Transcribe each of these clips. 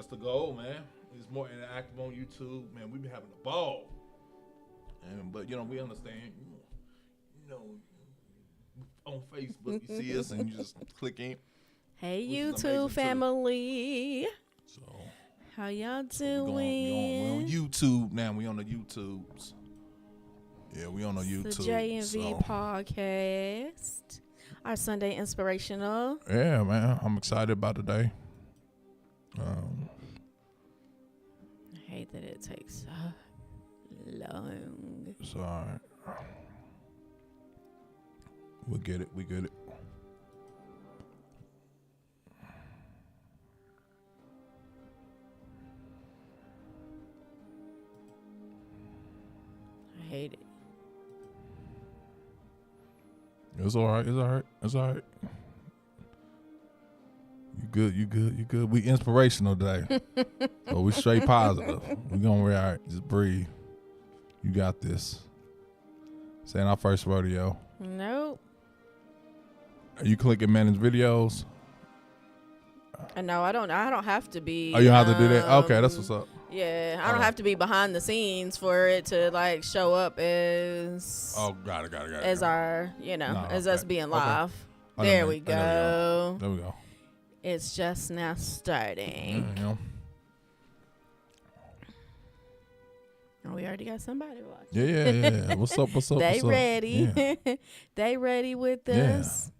That's the goal, man. It's more interactive on YouTube, man. We've been having a ball, but we understand. On Facebook, you see us and you just click in. Hey, YouTube family. So, how y'all doing? So we're on YouTube now. We on the YouTubes. Yeah, we on the YouTube. The J&V podcast. Our Sunday Inspirational. Yeah, man. I'm excited about today. I hate that it takes so long. It's all right. We get it. I hate it. It's all right. You good. We inspirational today. So we straight positive. We gonna be all right. Just breathe. You got this. This ain't our first rodeo. Nope. Are you clicking manage videos? No, I don't have to be. Oh, you don't have to do that? Okay, that's what's up. Yeah, I don't have to be behind the scenes for it to show up as. Oh, got it. As our, as us being live. Okay. There we go. There we go. It's just now starting. Yeah. Oh, we already got somebody watching. Yeah. What's up? They ready. Yeah. They ready with us.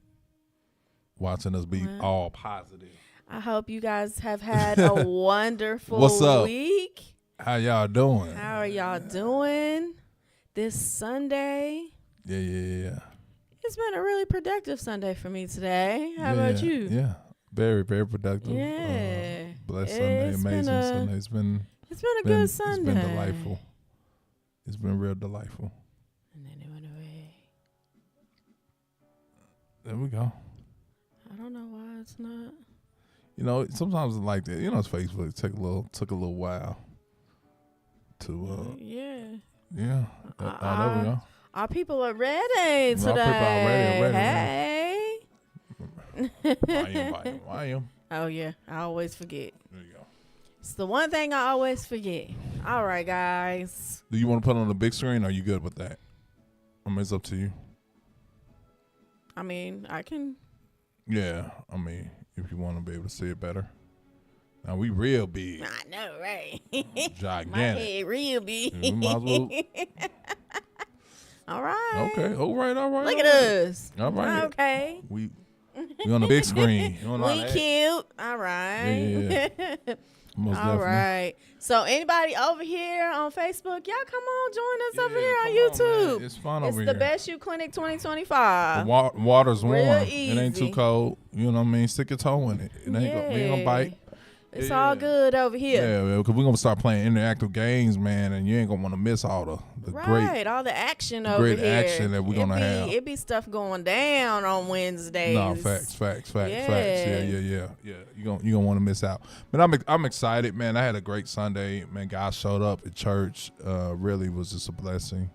Watching us be all positive. I hope you guys have had a wonderful week. How y'all doing? How are y'all doing this Sunday? Yeah. It's been a really productive Sunday for me today. How about you? Yeah. Very, very productive. Yeah. Blessed Sunday. Amazing Sunday. It's been a good Sunday. It's been delightful. It's been real delightful. And then it went away. There we go. I don't know why it's not. Sometimes it's like that. It's Facebook. It took a little while to. Yeah. Yeah. There we go. Our people are ready today. Our people are ready. Hey. Volume. Oh yeah, I always forget. There you go. It's the one thing I always forget. All right, guys. Do you want to put it on the big screen? Or are you good with that? It's up to you. I mean, I can. Yeah, if you want to be able to see it better. Now we real big. I know, right? Gigantic. My head real big. We might as well. All right. Okay. All right. Look at us. All right. Okay. We on the big screen. We cute. All right. Yeah. Most all definitely. Right. So anybody over here on Facebook, y'all come on, join us over here on YouTube. It's fun over here. It's the Best You Clinic 2025. The water's warm. Real It ain't too cold. You know what I mean? Stick your toe in it. It ain't we ain't gonna bite. It's all good over here. Yeah, because we're going to start playing interactive games, man, and you ain't going to want to miss all the all the action over here. Great action that we're going to have. It be stuff going down on Wednesdays. No, facts. Yeah. You're going to want to miss out. But I'm excited, man. I had a great Sunday. Man, God showed up at church. Really was just a blessing.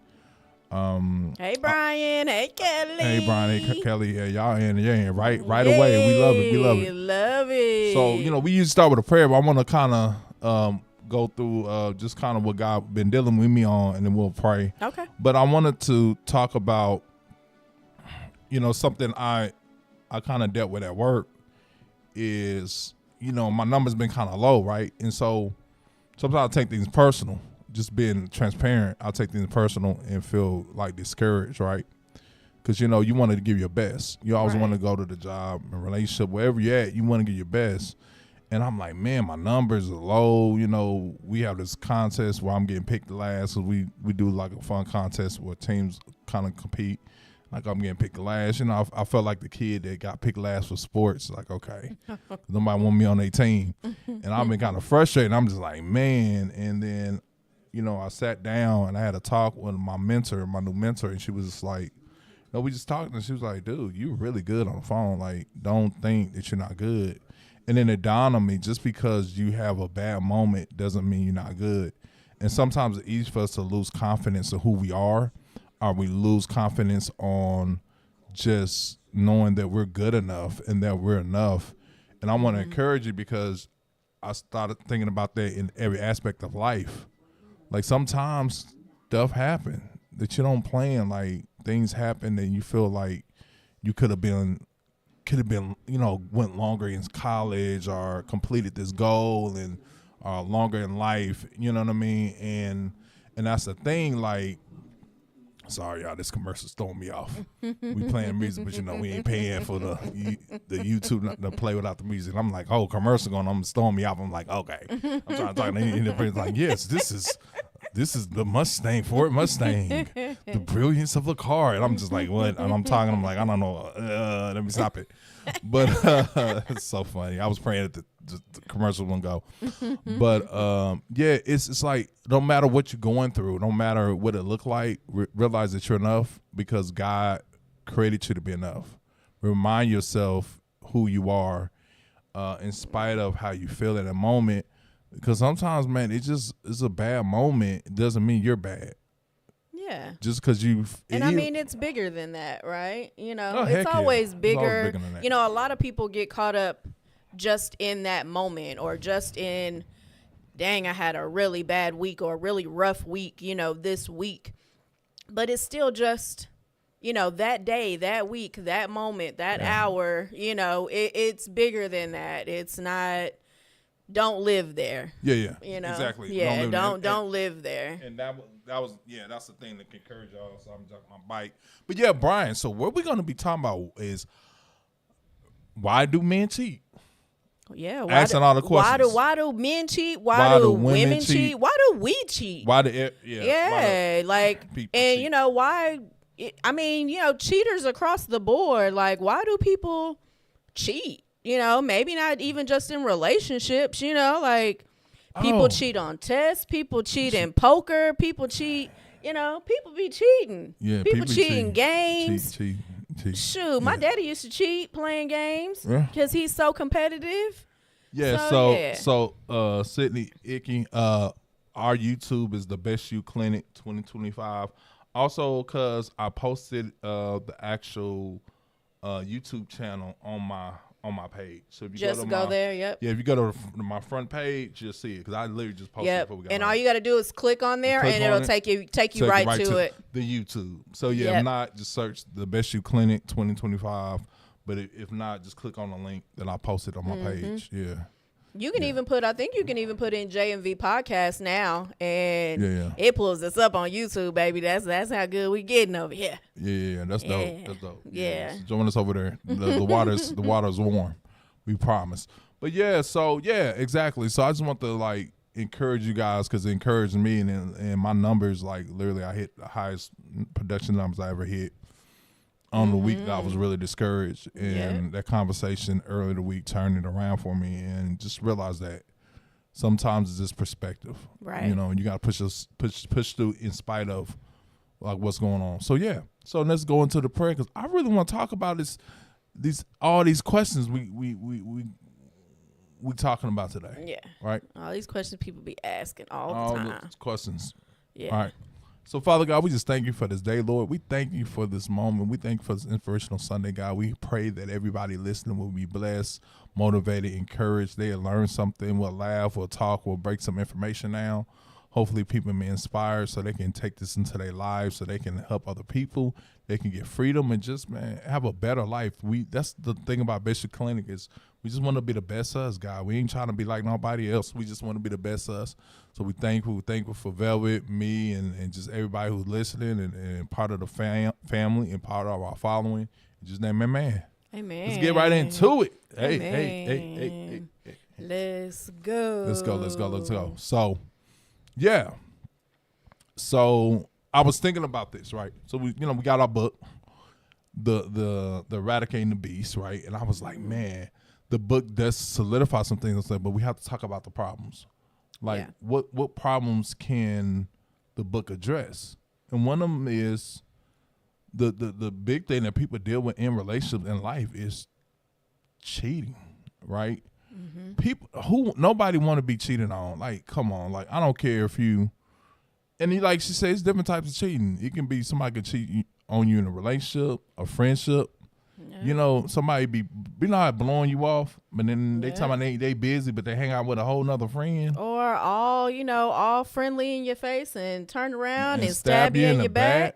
Hey, Brian. Hey, Kelly. Hey, Brian. Hey, Kelly. Yeah, y'all in right away. We love it. We love it. So, we usually start with a prayer, but I want to kind of go through just kind of what God been dealing with me on, and then we'll pray. Okay. But I wanted to talk about, something I kind of dealt with at work is, my number's been kind of low, right? And so sometimes I take things personal. Just being transparent, I'll take things personal and feel like discouraged, right? Because, you want to give your best. You always want to go to the job, a relationship, wherever you're at, you want to give your best. And I'm like, man, my numbers are low. We have this contest where I'm getting picked last. So we do like a fun contest where teams kind of compete. Like I'm getting picked last. I felt like the kid that got picked last for sports. Like, okay, nobody want me on their team. And I've been kind of frustrated. I'm just like, man. And then, I sat down and I had a talk with my new mentor, and she was just like, we just talked, and she was like, dude, you're really good on the phone. Like, don't think that you're not good. And then it dawned on me, just because you have a bad moment doesn't mean you're not good. And sometimes it's easy for us to lose confidence in who we are, or we lose confidence on just knowing that we're good enough and that we're enough. And I want to encourage you, because I started thinking about that in every aspect of life. Like sometimes stuff happen that you don't plan. Like things happen and you feel like you could have been, went longer in college or completed this goal and longer in life. You know what I mean? And that's the thing. Like, sorry, y'all, this commercial's throwing me off. We playing music, but we ain't paying for the YouTube to play without the music. I'm like, oh, commercial going on, throwing me off. I'm like, okay. I'm trying to talk to the like, yes, this is the Mustang, Ford Mustang, the brilliance of the car. And I'm just like, what? And I'm talking, I'm like, I don't know. Let me stop it. But it's so funny. I was praying that the commercial wouldn't go. But yeah, it's like no matter what you're going through, no matter what it look like, realize that you're enough because God created you to be enough. Remind yourself who you are in spite of how you feel at a moment. Because sometimes, man, it's a bad moment. It doesn't mean you're bad. Yeah. Just because I mean, it's bigger than that, right? It's always bigger. It's always bigger than that. A lot of people get caught up just in that moment or just in, dang, I had a really bad week or a really rough week, this week. But it's still just, that day, that week, that moment, that hour, it's bigger than that. It's not. Don't live there. Yeah. Exactly. Yeah, don't live there. And that was that's the thing that can encourage y'all. So I'm jumping my bike. But yeah, Brian, so what we're gonna be talking about is why do men cheat? Yeah, asking all the questions. Why do men cheat? Why do women cheat? Why do we cheat? Why cheaters across the board. Like, why do people cheat? Maybe not even just in relationships, like people cheat on tests, people cheat in poker, people cheat, people be cheating. Yeah, people cheat in games. Cheat. Shoot, my daddy used to cheat playing games because he's so competitive. Yeah, so Sydney Icky, our YouTube is the Best You Clinic 2025. Also, because I posted the actual YouTube channel on my page. So if you just go there, yep. Yeah, if you go to my front page, you'll see it because I literally just posted it before we got and all you got to do is click on there, and it'll take you right to it. The YouTube. So if not, just search the Best You Clinic 2025. But if not, just click on the link that I posted on my page. Yeah. You can even put. I think you can even put in JMV podcast now, and it pulls us up on YouTube, baby. That's how good we getting over here. Yeah, that's dope. That's dope. Yeah. So join us over there. The water's warm. We promise. But exactly. So I just want to encourage you guys because it encouraged me, and my numbers literally I hit the highest production numbers I ever hit on the week that I was really discouraged, and that conversation earlier the week turned it around for me, and just realized that sometimes it's just perspective, right? You got to push through in spite of what's going on. So so let's go into the prayer because I really want to talk about all these questions we talking about today. Yeah, right. All these questions people be asking all the time. Questions. Yeah. All right. So, Father God, we just thank you for this day, Lord. We thank you for this moment. We thank you for this Inspirational Sunday, God. We pray that everybody listening will be blessed, motivated, encouraged. They'll learn something, will laugh, will talk, will break some information down. Hopefully people be inspired so they can take this into their lives, so they can help other people. They can get freedom and just, have a better life. That's the thing about Bishop Clinic is we just want to be the best us, God. We ain't trying to be like nobody else. We just want to be the best us. So we thankful for Velvet, me, and just everybody who's listening and part of the family and part of our following. Just name man. Amen. Let's get right into it. Amen. Hey. Let's go. Let's go. So I was thinking about this, right? So we got our book, the Eradicating the Beast, right? And I was like, man, the book does solidify some things, but we have to talk about the problems. What problems can the book address? And one of them is the big thing that people deal with in relationships in life is cheating, right? Mm-hmm. People nobody want to be cheated on. Come on, I don't care if you. And she says, different types of cheating. It can be somebody can cheat on you in a relationship, a friendship. You know, somebody be not blowing you off, but then they talking about they busy, but they hang out with a whole nother friend. Or all friendly in your face and turn around and stab you in your back.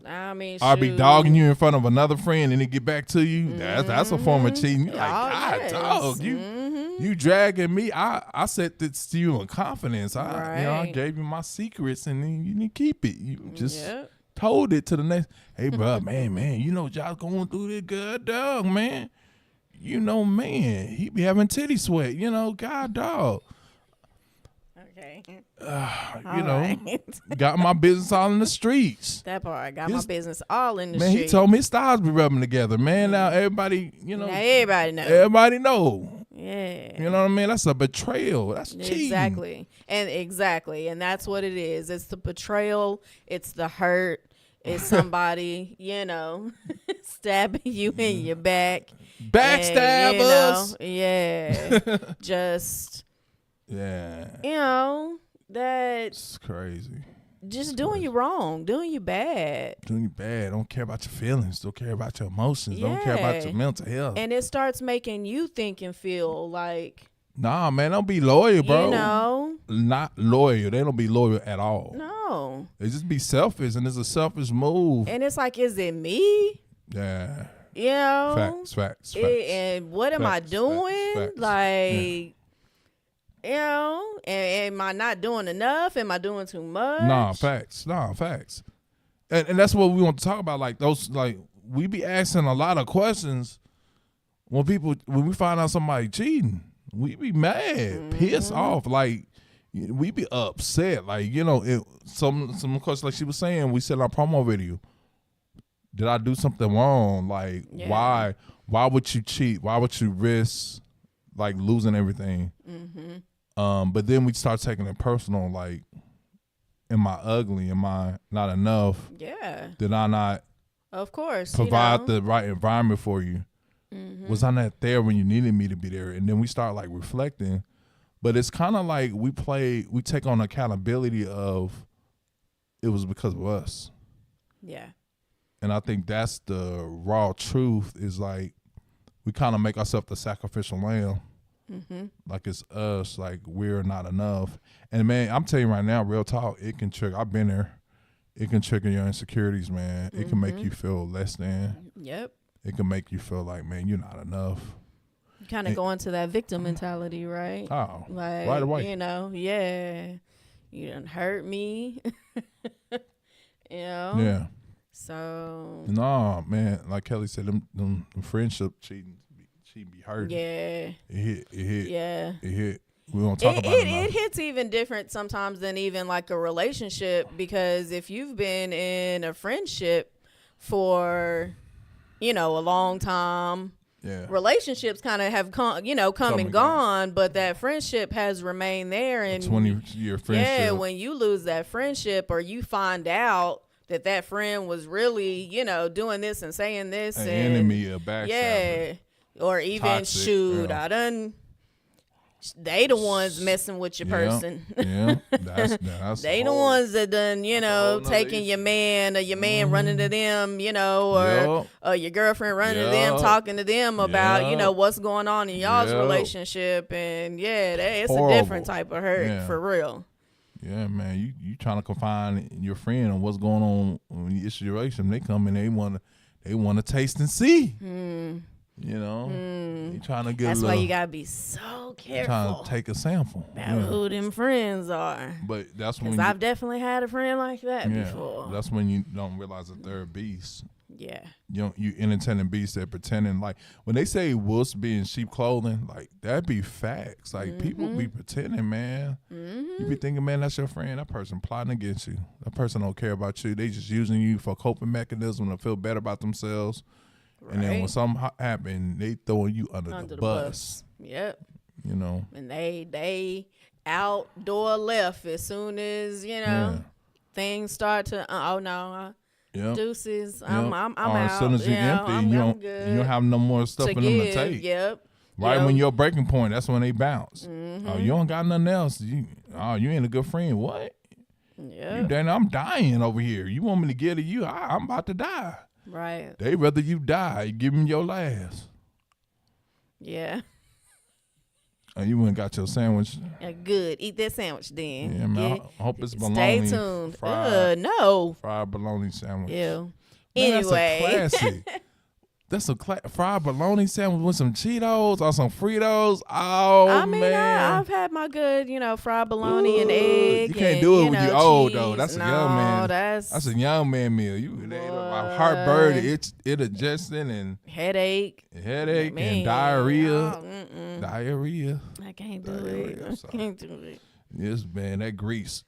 I mean, I'll be dogging you in front of another friend and it get back to you. That's a form of cheating. You're like, God, dog, you dragging me. I said this to you in confidence. I gave you my secrets and then you didn't keep it. You just told it to the next. Hey, bro, man, you know y'all going through this good dog, man. You know, man, he be having titty sweat. You know, God, dog. Okay. Got my business all in the streets. That part. Got my business all in the streets. Man, he told me his styles be rubbing together, man. Now everybody, now everybody know. Everybody know. Yeah. You know what I mean? That's a betrayal. That's cheating. Exactly. And that's what it is. It's the betrayal. It's the hurt. It's somebody, stabbing you in your back. Backstabbers. Just. Yeah. That's crazy. Just doing you wrong, doing you bad. Don't care about your feelings. Don't care about your emotions. Don't care about your mental health. And it starts making you think and feel like. Nah, man, don't be loyal, bro. Not loyal. They don't be loyal at all. No. They just be selfish, and it's a selfish move. And it's like, is it me? Yeah. Facts. And what am I doing? Like, am I not doing enough? Am I doing too much? Nah, facts. And that's what we want to talk about. Like we be asking a lot of questions when we find out somebody cheating. We be mad, pissed off. Like, we be upset. Like, some questions, like she was saying, we said our promo video. Did I do something wrong? Like, why would you cheat? Why would you risk, like, losing everything? But then we start taking it personal. Like, am I ugly? Am I not enough? Yeah. Did I not, of course, provide the right environment for you? Was I not there when you needed me to be there? And then we start like reflecting, but it's kind of like we take on accountability of it was because of us. Yeah. And I think that's the raw truth is like we kind of make ourselves the sacrificial lamb. Like it's us, like we're not enough. And man, I'm telling you right now, real talk, it can trigger. I've been there. It can trigger your insecurities, man. It can make you feel less than. Yep. It can make you feel like, man, you're not enough. You kind of go into that victim mentality, right? Oh, like, right away. You done hurt me. Yeah. So. No, man, like Kelly said, them friendship cheating, she be hurting. Yeah. It hit. Yeah. It hit. We don't talk about it. It hits even different sometimes than even like a relationship, because if you've been in a friendship for a long time. Yeah. Relationships kind of have come and gone, but that friendship has remained there. And 20-year friendship. Yeah, when you lose that friendship, or you find out that friend was really, doing this and saying this, an enemy, a backstabber. Yeah, or even toxic, they the ones messing with your person. Yeah, that's they the ones that done, taking your man, or your man running to them, or your girlfriend running to them, talking to them about, what's going on in y'all's relationship. And it's horrible. A different type of hurt for real. Yeah, man, you trying to confine your friend on what's going on in your situation. They come and they want to taste and see. You trying to get. That's why you gotta be so careful. Trying to take a sample about who them friends are. But that's when I've definitely had a friend like that before. That's when you don't realize that they're a beast. Yeah. You entertaining beasts that pretending, like when they say wolves be in sheep clothing, like that be facts. Like people be pretending, man. You be thinking, man, that's your friend. That person plotting against you. That person don't care about you. They just using you for coping mechanism to feel better about themselves. Right. And then when something happen, they throwing you under the bus. Yep. And they outdoor left as soon as things start to deuces. I'm out. As soon as you empty, you don't have no more stuff in them to take. Yep. Right when your breaking point, that's when they bounce. Oh, you don't got nothing else. You ain't a good friend. What? Yeah. I'm dying over here. You want me to get to you? I'm about to die. Right. They rather you die. Give them your last. Yeah. And you went and got your sandwich. Yeah, good. Eat that sandwich then. Yeah, man. I hope it's Stay bologna. tuned. No. Fried bologna sandwich. Yeah. Man, Anyway. that's a classic. That's a fried bologna sandwich with some Cheetos or some Fritos. Oh, I mean, man. I've had my good, fried bologna and egg. You can't and, do it when you're old, cheese. though. That's a No, young man. That's a young man meal. My heartburn, it adjusting and headache man, and diarrhea. Diarrhea. I can't do it. I can't do it. Yes, man, that grease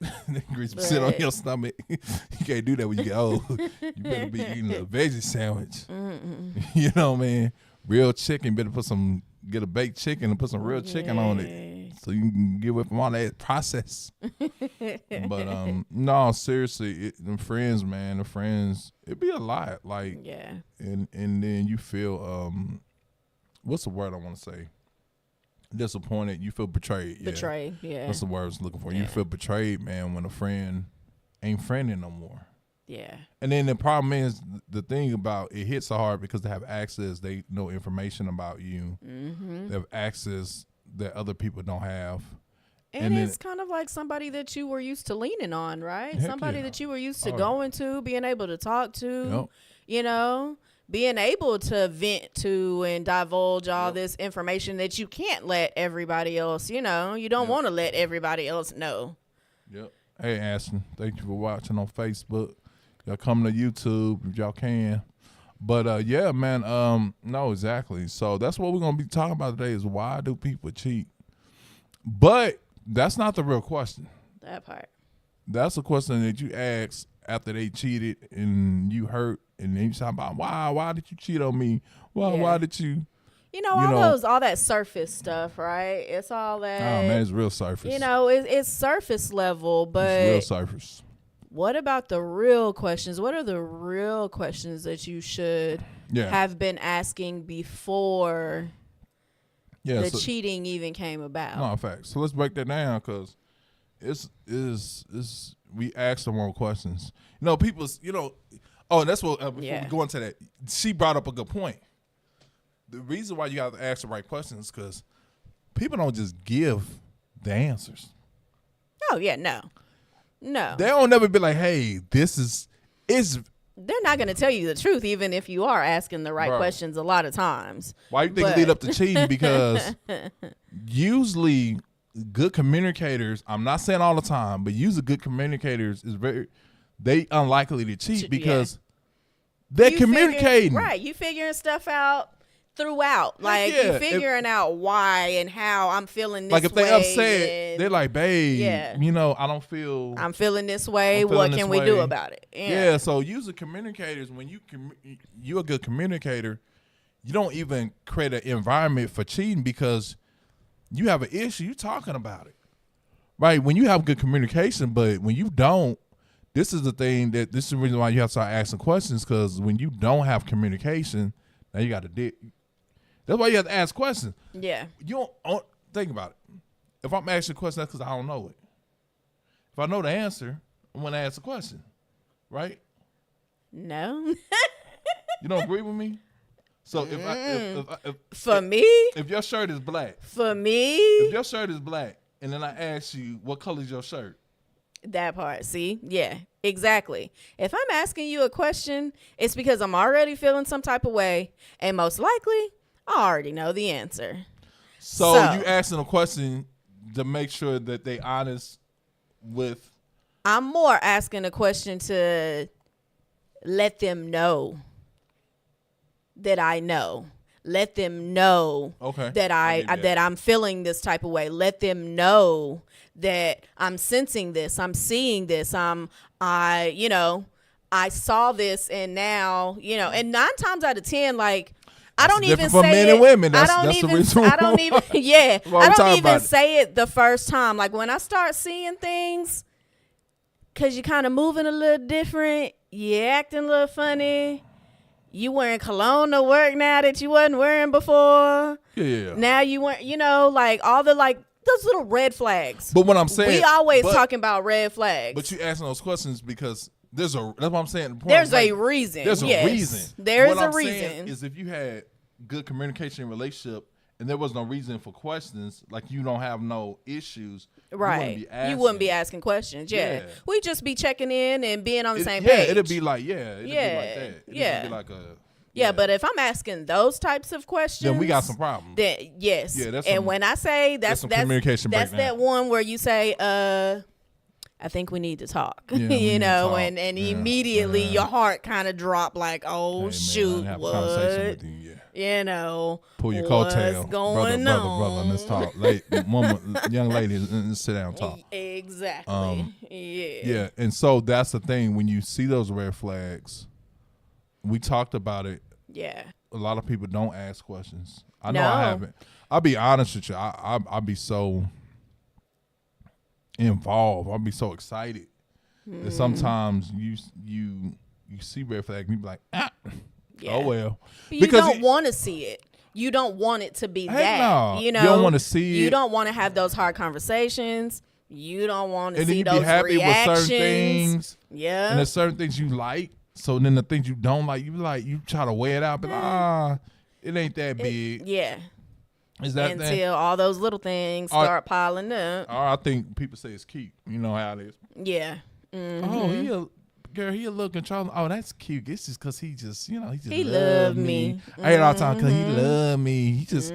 sit on your stomach. You can't do that when you get old. You better be eating a veggie sandwich. You know, man, real chicken. Better get a baked chicken and put some real chicken on it, so you can get away from all that process. But no, seriously, the friends, it'd be a lot. Like, and then you feel what's the word I want to say? Disappointed. You feel betrayed. Betrayed. Yeah. That's the word I was looking for. You feel betrayed, man, when a friend ain't friending no more. Yeah. And then the problem is, the thing about it hits so hard because they have access. They know information about you. Mm-hmm. They have access that other people don't have. And it's kind of like somebody that you were used to leaning on, right? Somebody that you were used to going to, being able to talk to, being able to vent to and divulge all this information that you can't let everybody else, you don't want to let everybody else know. Yep. Hey, Ashton, thank you for watching on Facebook. Y'all come to YouTube if y'all can. But, yeah, man, no, exactly. So that's what we're going to be talking about today is why do people cheat? But that's not the real question. That part. That's a question that you ask after they cheated and you hurt. And then you talk about why did you cheat on me? Why did you? All that surface stuff, right? It's all that. Oh man, it's real surface. It's surface level, but it's real surface. What about the real questions? What are the real questions that you should have been asking before the cheating even came about? No, facts. So let's break that down because we ask the wrong questions. Oh, and that's what, before we go into that, she brought up a good point. The reason why you got to ask the right questions is because people don't just give the answers. Oh, yeah, no. They don't never be like, hey, it's. They're not going to tell you the truth, even if you are asking the right questions a lot of times. Why you think it lead up to cheating? Because usually good communicators, I'm not saying all the time, but usually good communicators they unlikely to cheat because they're communicating. You figuring stuff out throughout. Like, you figuring out why and how I'm feeling this way. Like, if they upset, they're like, babe, I don't feel. I'm feeling this way. What can we do about it? Yeah, so usually communicators, when you're a good communicator, you don't even create an environment for cheating because you have an issue, you're talking about it. Right? When you have good communication, but when you don't, this is the reason why you have to start asking questions, because when you don't have communication, now you got to dig. That's why you have to ask questions. Yeah. You don't think about it. If I'm asking a question, that's because I don't know it. If I know the answer, I'm going to ask a question. Right? No. You don't agree with me? So if your shirt is black. For me. If your shirt is black, and then I ask you, what color is your shirt? That part. See? Yeah, exactly. If I'm asking you a question, it's because I'm already feeling some type of way, and most likely, I already know the answer. So you asking a question to make sure that they honest with. I'm more asking a question to let them know that I know. Let them know that I'm feeling this type of way. Let them know that I'm sensing this. I'm seeing this. I saw this, and now, and 9 times out of 10, like, I don't even say men it. And women. I don't even say it the first time. Like, when I start seeing things, because you're kind of moving a little different, you're acting a little funny. You wearing cologne to work now that you wasn't wearing before. Yeah. Now you weren't, like all the those little red flags. But what I'm saying, we always talking about red flags. But you asking those questions because That's what I'm saying. The point There's is, like, a reason. There's a Yes. reason. There is What a I'm saying reason. is if you had good communication in relationship and there was no reason for questions, like you don't have no issues, Right. You wouldn't be asking questions. Yeah. Yeah. We just be checking in and being on the same Yeah, page. it'd be like it'd be like that. It'd Yeah. be like a Yeah, but if I'm asking those types of questions, then we got some problems. Then yes. Yeah, that's and some- when I say some communication that's breakdown. that one where you say, I think we need to talk. Yeah, we need you to know, talk. and Yeah, immediately yeah. your heart kind of dropped like, oh Hey, man, shoot, I have a what? conversation with you. Yeah. You know, Pull your what's coattail, going brother, on? let's talk. Young lady, let's sit down and talk. Exactly. Yeah, and so that's the thing. When you see those red flags, we talked about it. Yeah. A lot of people don't ask questions. I know No. I haven't. I'll be honest with you. I'll be so involved. I'll be so excited that sometimes you see red flag and you be like, Yeah. oh well. But you Because don't want to see it. You don't want it to be Heck that. no. You know, You don't wanna see You it. don't want to have those hard conversations. You don't want to and then see you those be happy reactions. with certain things. Yeah. And there's certain things you like. So then the things you don't like, you try to weigh it out, but it ain't that big. Yeah. Is that thing? Until all those little things start piling up. Or I think people say it's cute. You know how it is. Yeah. Oh, he a little controlling. Oh, that's cute. It's just because he just He love me. I hear it all the time because he love me. He just.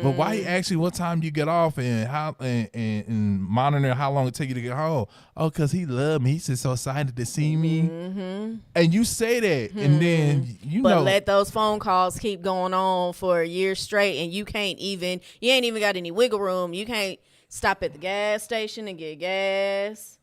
But why he ask you what time you get off and how and monitor how long it take you to get home? Oh, because he love me. He's just so excited to see me. And you say that, and then But let those phone calls keep going on for a year straight, and you ain't even got any wiggle room. You can't stop at the gas station and get gas.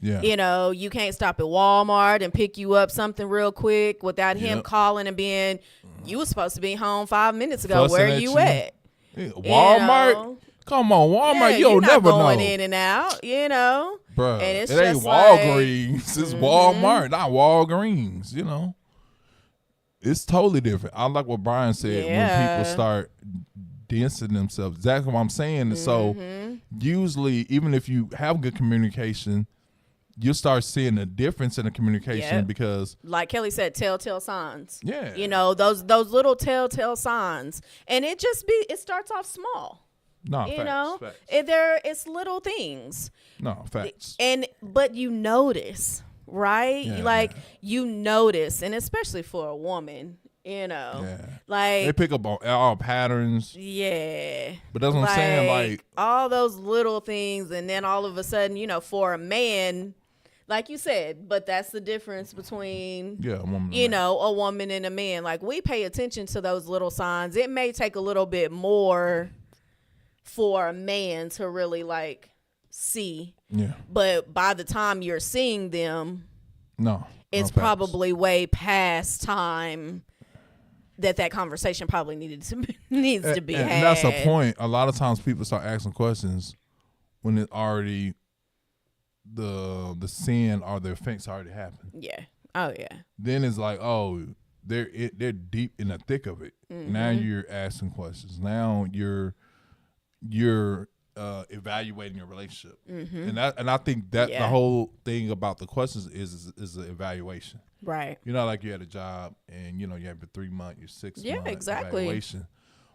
Yeah. You know, you can't stop at Walmart and pick you up something real quick without him calling and being, you was supposed to be home 5 minutes ago. Fussing Where at you you. at? Yeah, Walmart. You know? Come on, Walmart. Yeah, You'll you're not never going know. in and out, you know. Bruh, And it's it ain't just like- Walgreens. It's Walmart, not Walgreens, you know. It's totally different. I like what Brian said when people start dancing themselves. Exactly what I'm saying. And so usually, even if you have good communication, you'll start seeing a difference in the communication because, like Kelly said, telltale signs. Yeah. You know, those little telltale signs. And it starts off small. no, You facts, know, facts. it's little things. No, facts. But you notice, right? Yeah, like yeah. you notice, and especially for a woman, you know, Yeah. like They pick up on all patterns. yeah. But that's what I'm saying, like- all those little things, and then all of a sudden, you know, for a man, like you said, but that's the difference between Yeah, a woman. you know, a woman and a man. Like we pay attention to those little signs. It may take a little bit more for a man to really like see, Yeah. but by the time you're seeing them, No. it's no facts. probably way past time that conversation probably needs to be had. And that's the point. A lot of times people start asking questions when it already the sin or the offense already happened. Yeah. Oh yeah. Then it's like, oh, they're deep in the thick of it. Now you're asking questions. Now you're evaluating your relationship, and I think that the whole thing about the questions is the evaluation. Right. You know, like you had a job and you have your 3 month, your 6 month exactly. evaluation.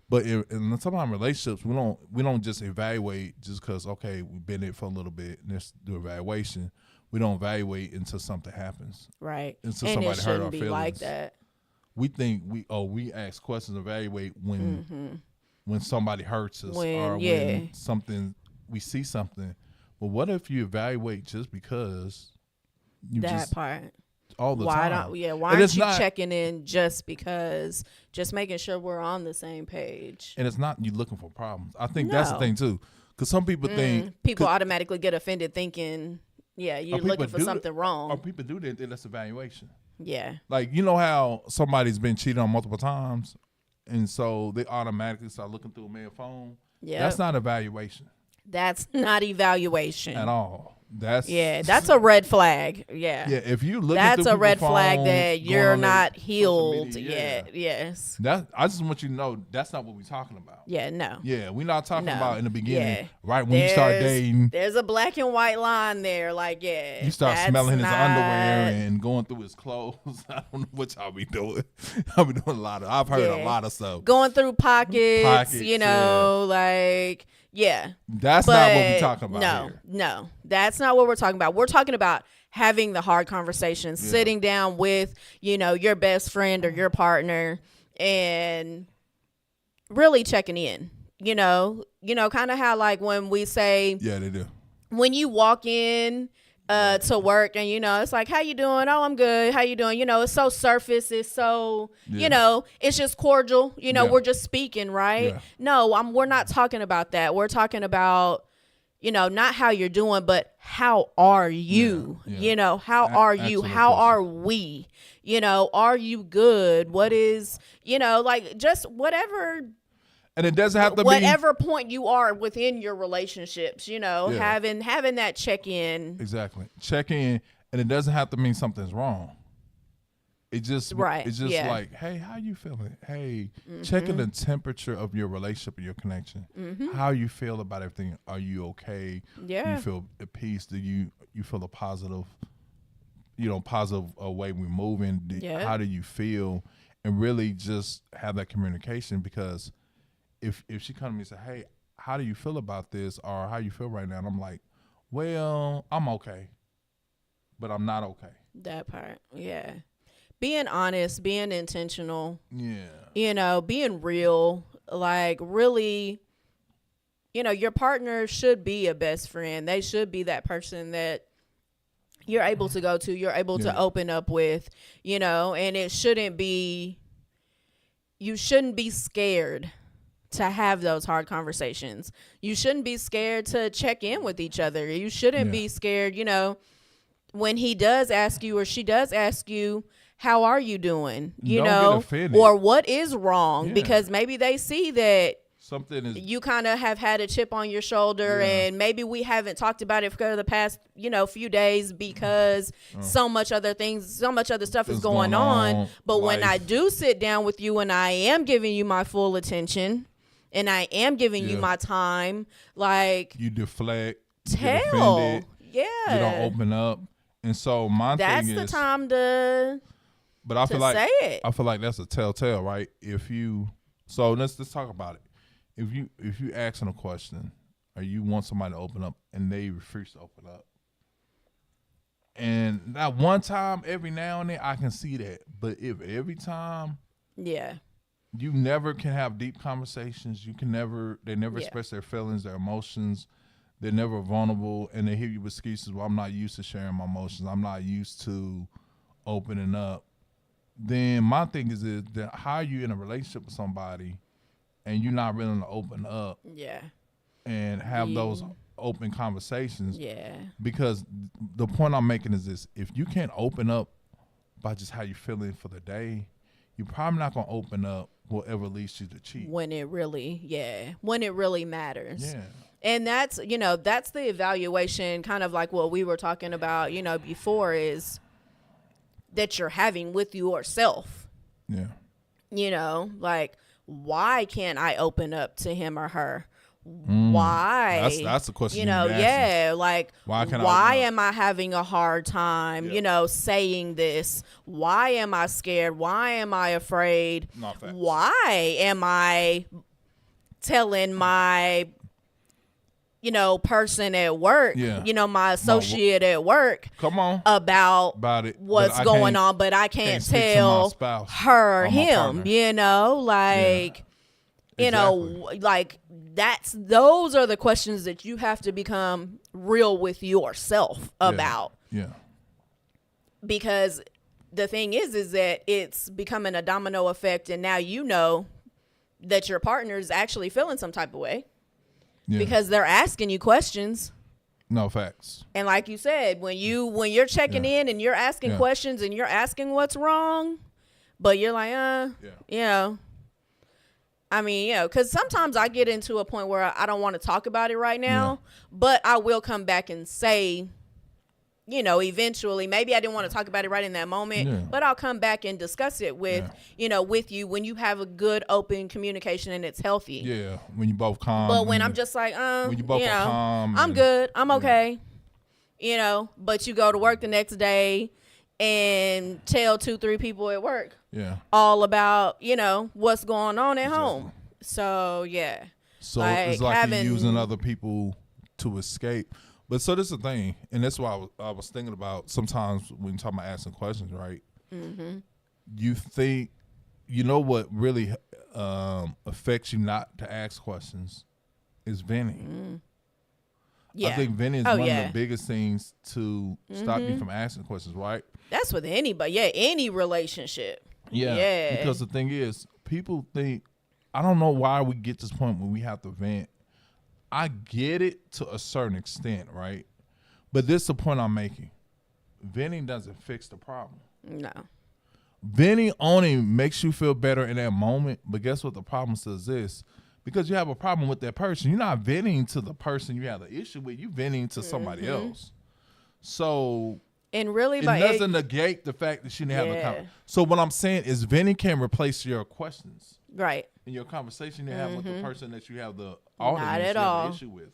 But in some relationships, we don't just evaluate just because we've been in it for a little bit and let's do evaluation. We don't evaluate until something happens. Right. Until And somebody it hurt shouldn't our be feelings. like that. We think we ask questions, evaluate when somebody hurts us when something we see something. Well, what if you evaluate just because you That just part. all the time? Why aren't you checking in just because? Just making sure we're on the same page. And it's not you looking for problems. I think that's the thing too, because some people think people automatically get offended thinking, you're looking for something wrong. Or people do that. That's evaluation. Yeah. Like you know how somebody's been cheated on multiple times, and so they automatically start looking through a man's phone. Yeah. That's not evaluation That's not evaluation at all. That's a red flag. Yeah. Yeah, if you look That's through a red people's flag phone, that going you're on their not social healed media, yet. Yes. I just want you to know that's not what we're talking about. Yeah, no. Yeah, we're not talking No. about in the beginning, Yeah. right when you start dating. There's a black and white line there. Like, yeah. You start that's smelling his not- underwear and going through his clothes. I don't know what y'all be doing. I've been doing a lot of. I've heard a lot of stuff. Going through pockets, you know, like, yeah. That's not what we're talking about here. No, that's not what we're talking about. We're talking about having the hard conversations, sitting down with, you know, your best friend or your partner and really checking in, you know, kind of how like when we say, yeah, they do. When you walk in to work and, you know, it's like, how you doing? Oh, I'm good. How you doing? You know, it's so surface. It's so, you know, it's just cordial. You know, we're just speaking, right? Yeah. No, we're not talking about that. We're talking about, you know, not how you're doing, but how are you? Yeah. You know, how are you? How are we? You know, are you good? What is, you know, like just whatever. And it doesn't have to whatever point you are within your relationships, you know, Yeah. having that check in. Exactly. Check in, and it doesn't have to mean something's wrong. It just It's just like, hey, how you feeling? Hey, checking the temperature of your relationship and your connection. How you feel about everything? Are you okay? Yeah. Do you feel at peace? Do you feel a positive, positive way we're moving? How do you feel? And really just have that communication, because if she comes to me and say, hey, how do you feel about this, or how you feel right now? And I'm like, well, I'm okay, but I'm not okay. That part, yeah. Being honest, being intentional. Yeah. You know, being real, like really, you know, your partner should be a best friend. They should be that person that you're able to go to, you're able to open up with, you know, and you shouldn't be scared to have those hard conversations. You shouldn't be scared to check in with each other. You shouldn't be scared, you know, when he does ask you or she does ask you, how are you doing? You know, or what is wrong? Because maybe they see that something is, you kind of have had a chip on your shoulder, and maybe we haven't talked about it for the past, you know, few days because so much other stuff is going on. But when I do sit down with you and I am giving you my full attention and I am giving you my time, like, you deflect, tell, you don't open up. And so that's thing is, the time to. But I feel like say it. I feel like that's a telltale, right? So let's talk about it. If you ask them a question or you want somebody to open up and they refuse to open up, and that one time every now and then I can see that, but if every time, you never can have deep conversations. They never express their feelings, their emotions. They're never vulnerable, and they hear you with excuses. Well, I'm not used to sharing my emotions. I'm not used to opening up. Then my thing is that how you in a relationship with somebody and you're not willing to open up and have those open conversations. Because the point I'm making is this: if you can't open up by just how you're feeling for the day, you're probably not going to open up whatever leads you to cheat. When it really matters. Yeah. And that's the evaluation, kind of like what we were talking about, you know, before, is that you're having with yourself. Yeah. You know, like, why can't I open up to him or her? Why? That's the question. You know, like, why am I having a hard time, you know, saying this? Why am I scared? Why am I afraid? Why am I telling my, you know, person at work, you know, my associate at work, about it, what's going on, but I can't tell her or him, you know, like, you know, like, those are the questions that you have to become real with yourself about. Yeah. Because the thing is that it's becoming a domino effect, and now you know that your partner is actually feeling some type of way. Because they're asking you questions. No, facts. And like you said, when you're checking in and you're asking questions and you're asking what's wrong, but you're like, you know, I mean, you know, because sometimes I get into a point where I don't want to talk about it right now, but I will come back and say eventually, maybe I didn't want to talk about it right in that moment, but I'll come back and discuss it with you when you have a good open communication and it's healthy. Yeah, when you both calm. But when I'm just like, when you both are calm, I'm good, I'm okay, but you go to work the next day and tell 2-3 people at work, all about what's going on at home. So so it's like you're using other people to escape. But so this is the thing, and that's why I was thinking about sometimes when you're talking about asking questions, right? Mm-hmm. You think, what really affects you not to ask questions is venting. I think venting is one of the biggest things to stop you from asking questions, right? That's with anybody, any relationship. Yeah, because the thing is, people think, I don't know why we get to this point where we have to vent. I get it to a certain extent, right? But this is the point I'm making. Venting doesn't fix the problem. No. Venting only makes you feel better in that moment, but guess what the problem still exists? Because you have a problem with that person. You're not venting to the person you have the issue with. You're venting to somebody else. So and really, it doesn't negate the fact that she didn't have the conversation. So what I'm saying is venting can replace your questions. Right. In your conversation you have with the person that you have the issue with.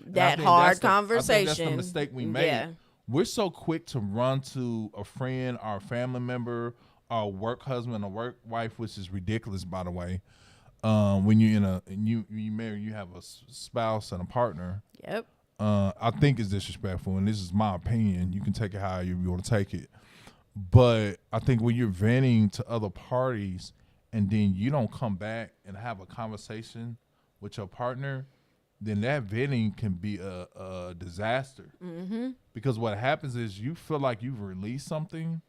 That hard conversation. I think that's the mistake we made. Yeah. We're so quick to run to a friend, our family member, our work husband, or work wife, which is ridiculous, by the way. When you're you marry, you have a spouse and a partner. Yep. I think it's disrespectful, and this is my opinion. You can take it how you want to take it. But I think when you're venting to other parties and then you don't come back and have a conversation with your partner, then that venting can be a disaster. Mm-hmm. Because what happens is you feel like you've released something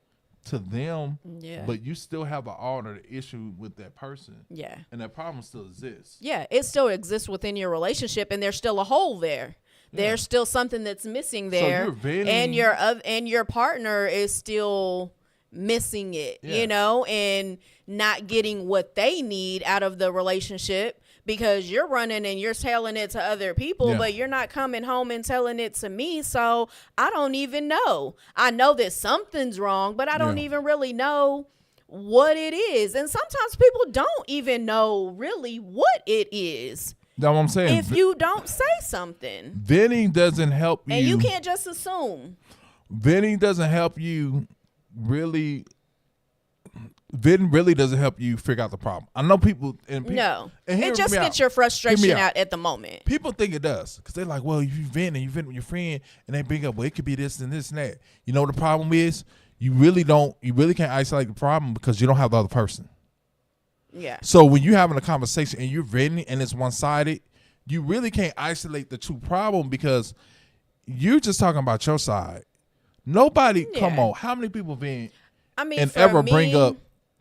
to them, but you still have an altered issue with that person. Yeah. And that problem still exists. Yeah, it still exists within your relationship, and there's still a hole there. Yeah. There's still something that's missing there. So you're venting, and your partner is still missing it, and not getting what they need out of the relationship because you're running and you're telling it to other people, but you're not coming home and telling it to me. So I don't even know. I know that something's wrong, but I don't even really know what it is. And sometimes people don't even know really what it is. That's what I'm saying. If you don't say something. Venting doesn't help you. And you can't just assume. Venting doesn't help you really. Venting really doesn't help you figure out the problem. I know people. No. It just gets your frustration out at the moment. People think it does. Because they're like, well, you vent with your friend. And they bring up, well, it could be this and this and that. You know what the problem is? You really can't isolate the problem because you don't have the other person. Yeah. So when you're having a conversation and you're venting and it's one-sided, you really can't isolate the true problem because you're just talking about your side. Nobody, come on, how many people vent and ever bring up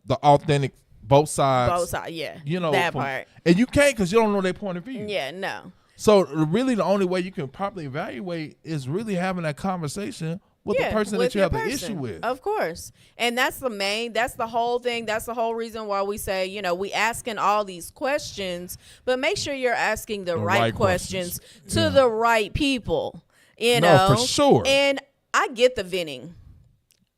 the authentic both sides? Both sides, yeah. That part. And you can't because you don't know their point of view. Yeah, no. So really the only way you can properly evaluate is really having that conversation with the person that you have an issue with. Of course. And that's the whole thing. That's the whole reason why we say, we asking all these questions, but make sure you're asking the right questions to the right people, No, for sure. And I get the venting.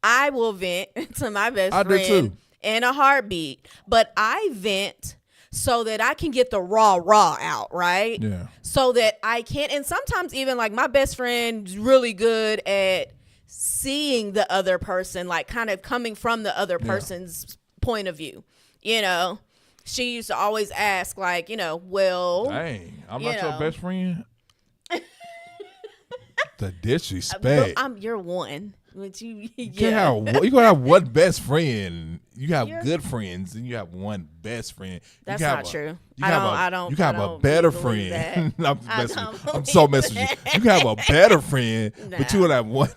I will vent to my best friend do too. In a heartbeat, but I vent so that I can get the raw out, right? Yeah. So that I can, and sometimes even like my best friend's really good at seeing the other person, like kind of coming from the other person's point of view. She used to always ask, like, well, dang, I'm not your best friend. The disrespect. I'm your one. But you gonna have one best friend. You have good friends, and you have one best friend. That's not true. I don't. You have a better friend. I'm so messing with you. You can have a better friend, but you would have one.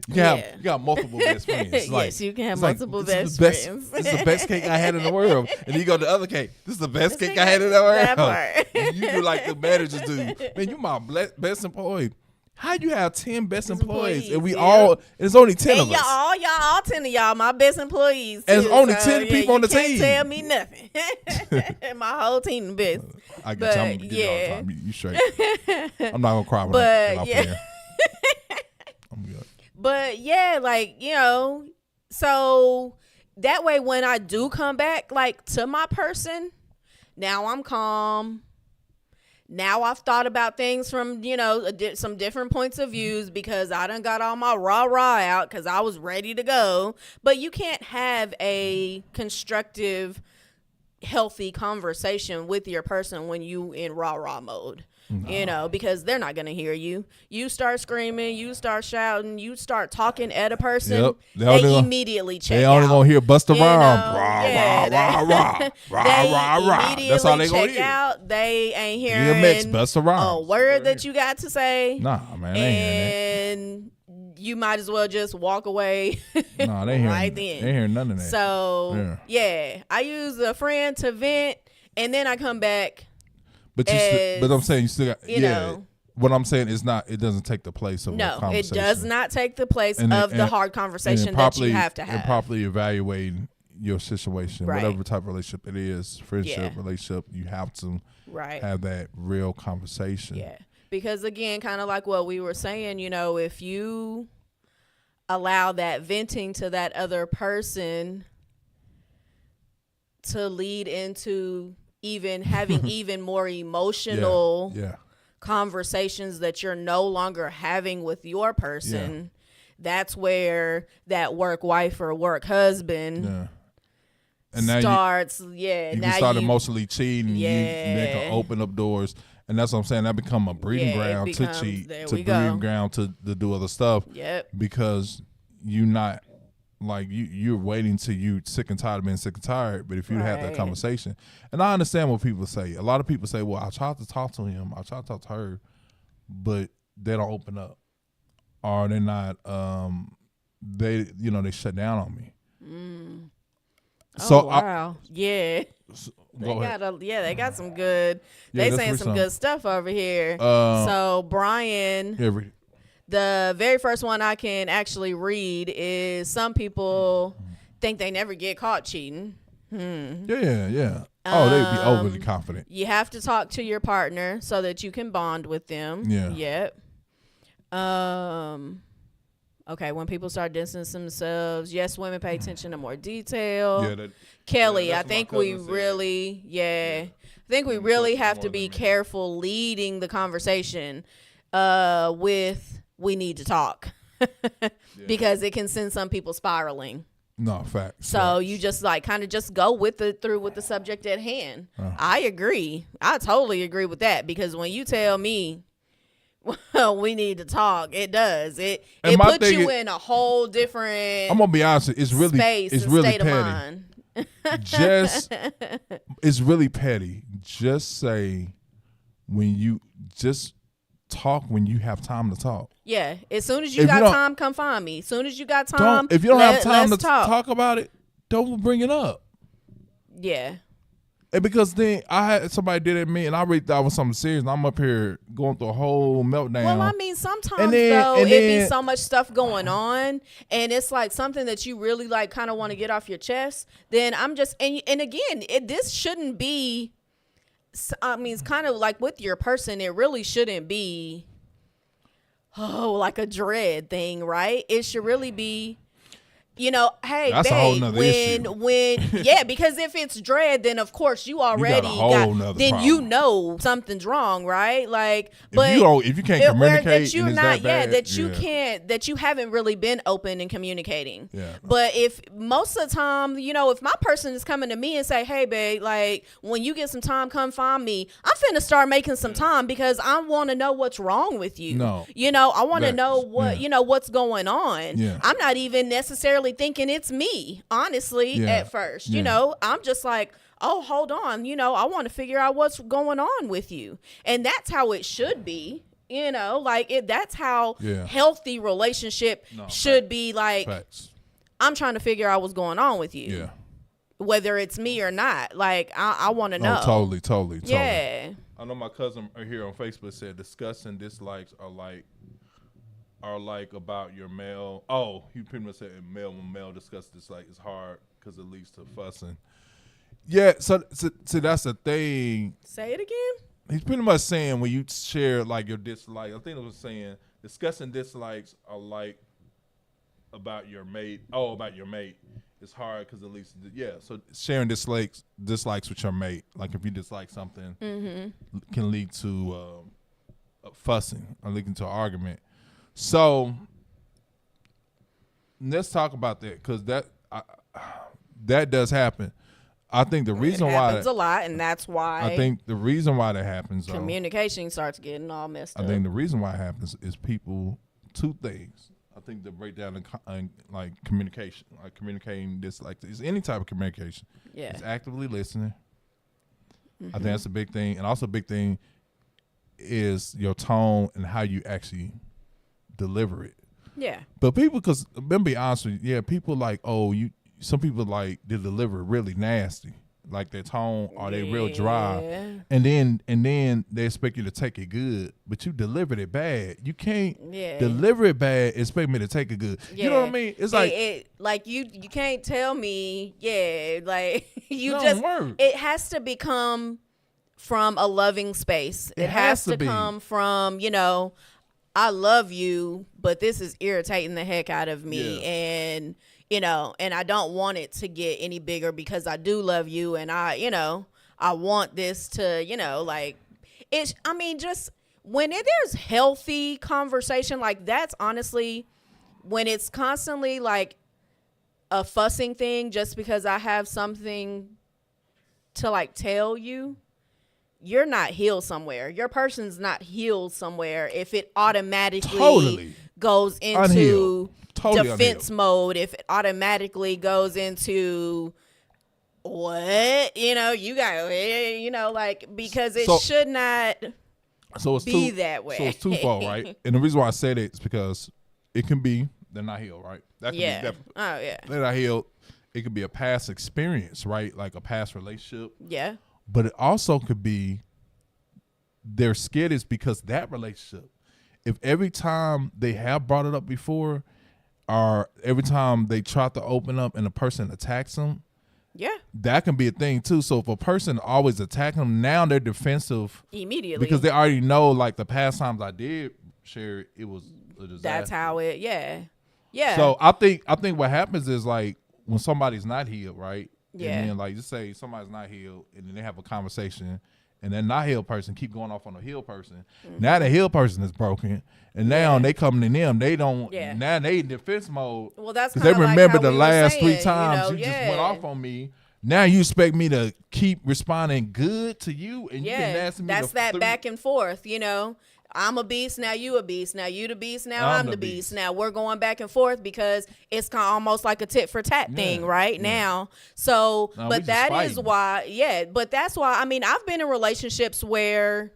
You got multiple best friends. Yes, you can have multiple best friends. This is the best cake I had in the world, and then you go to the other cake. This is the best cake I had in the world. That part. You do like the managers do. Man, you my best employee. How you have 10 best employees and we all, it's only 10 of us. Y'all 10 of y'all, my best employees. And it's only 10 people on the team. You can't tell me nothing. My whole team the best. I get I'm gonna get it all the time. You straight. I'm not gonna cry when I'm yeah. I'm good. But yeah, like, so that way when I do come back, like, to my person, now I'm calm. Now I've thought about things from, some different points of views because I done got all my rah-rah out because I was ready to go. But you can't have a constructive, healthy conversation with your person when you in rah-rah mode. No. Because they're not going to hear you. You start screaming, you start shouting, you start talking at a person, they immediately check out. They only going to hear Busta Rhymes. Rah, yeah, rah, rah, rah, rah, rah, rah. That's all they going to hear. Out. They ain't hearing DMX, Busta Rhymes. A word that you got to say. Nah, man, they ain't hearing that. You might as well just walk away nah, they hearing, right then. They hearing none of that. So, yeah, I use a friend to vent, and then I come back. But but I'm saying you still got, know, what I'm saying is it doesn't take the place of a conversation. No, it does not take the place of the hard conversation that you have to have. And properly evaluating your situation, whatever type of relationship it is, friendship, relationship, you have to have that real conversation. Yeah, because again, kind of like what we were saying, if you allow that venting to that other person to lead into even having even more emotional conversations that you're no longer having with your person, that's where that work wife or work husband and now starts. You can start emotionally cheating. They can open up doors. And that's what I'm saying. That become a breeding ground to cheat, to breeding ground to do other stuff. Yep. Because you're not, like, you're waiting till you sick and tired of being sick and tired. But if you have that conversation, and I understand what people say. A lot of people say, well, I tried to talk to him, I tried to talk to her, but they don't open up. Or they're not, they shut down on me. So wow. They got some good, they saying some good stuff over here. So Brian, the very first one I can actually read is some people think they never get caught cheating. Yeah. Oh, they'd be overly confident. You have to talk to your partner so that you can bond with them. Yeah. Yep. Okay, when people start distancing themselves, yes, women pay attention to more detail. Kelly, I think we really, I think we really have to be careful leading the conversation with "we need to talk" because it can send some people spiraling. No, facts. So you just kind of just go through with the subject at hand. I agree. I totally agree with that, because when you tell me, well, we need to talk, it does. It puts you in a whole different, I'm gonna be honest, it's really state petty. Of mind. It's really petty. Just say talk when you have time to talk. Yeah. As soon as you got time, come find me. As soon as you got time, if you don't have time to talk about it, don't bring it up. Yeah. And because then I had somebody did it to me, and I really thought it was something serious, and I'm up here going through a whole meltdown. Well, I mean, sometimes it be so much stuff going on, and it's like something that you really kind of want to get off your chest. Then I'm just, and again, this shouldn't be. I mean, it's kind of like with your person, it really shouldn't be. Like a dread thing, right? It should really be. Hey, that's babe, a whole nother issue. Because if it's dread, then of course you already got something's wrong, right? Like, but if you can't communicate, that you're and not, that that you haven't really been open in communicating. Yeah. But if most of the time, if my person is coming to me and say, hey, babe, like when you get some time, come find me. I'm finna start making some time because I want to know what's wrong with you. No, I want to know what what's going on. Yeah. I'm not even necessarily thinking it's me, honestly, at first. I'm just like, oh, hold on, I want to figure out what's going on with you. And that's how it should be, that's how healthy relationship should be. Like, I'm trying to figure out what's going on with you. Yeah. Whether it's me or not. Like, I want to know. Totally. Yeah. I know my cousin here on Facebook said discussing dislikes are like about your male. Oh, he pretty much said when male discuss this, like, it's hard because it leads to fussing. Yeah, so that's the thing. Say it again. He's pretty much saying when you share like your dislike, I think it was saying discussing dislikes are like about your mate. Oh, about your mate. It's hard because at least So sharing dislikes with your mate, like if you dislike something, can lead to fussing or leading to an argument. So let's talk about that because that does happen. I think the reason it why happens a lot, and that's why I think the reason why that happens, communication starts getting all messed up. I think the reason why it happens is people. Two things. I think the breakdown in like communication, like communicating this, like it's any type of communication. Yeah, it's actively listening. I think that's a big thing, and also a big thing is your tone and how you actually deliver it. Yeah, but people, because let me be honest with you, people like some people like they deliver it really nasty, like their tone or they real dry, and then they expect you to take it good, but you delivered it bad. You can't deliver it bad, expect me to take it good. You know what I mean? It's like you can't tell me, like you no, just word. It has to become from a loving space. It has to come from, I love you, but this is irritating the heck out of me, and and I don't want it to get any bigger because I do love you, and I want this to, like, it's, I mean, just when there's healthy conversation, like that's honestly when it's constantly like a fussing thing just because I have something to like tell you. You're not healed somewhere. Your person's not healed somewhere if it automatically goes into defense mode, if it automatically goes into what? You got, like, because it should not be that way. So it's twofold, right? And the reason why I say that is because it can be they're not healed, right? That can be definitely. Oh, yeah. They're not healed. It could be a past experience, right? Like a past relationship. Yeah. But it also could be they're scared is because that relationship, if every time they have brought it up before or every time they try to open up and a person attacks them, that can be a thing too. So if a person always attacks them, now they're defensive immediately because they already know, like, the past times I did share it was a disaster. That's how it, yeah. So I think what happens is, like, when somebody's not healed, right? Yeah. And then, like, just say somebody's not healed, and then they have a conversation, and that not healed person keep going off on a healed person. Mm-hmm. Now the healed person is broken, and now they coming to them. They don't. Yeah. Now they in defense mode. Well, that's because they remember like the last 3 times you just went off on me. Now you expect me to keep responding good to you, and you've been asking me. That's that back and forth, I'm a beast, now you a beast. Now you the beast, now I'm the beast. Now we're going back and forth because it's kind of almost like a tit for tat thing right now. So, but that is why, but that's why, I mean, I've been in relationships where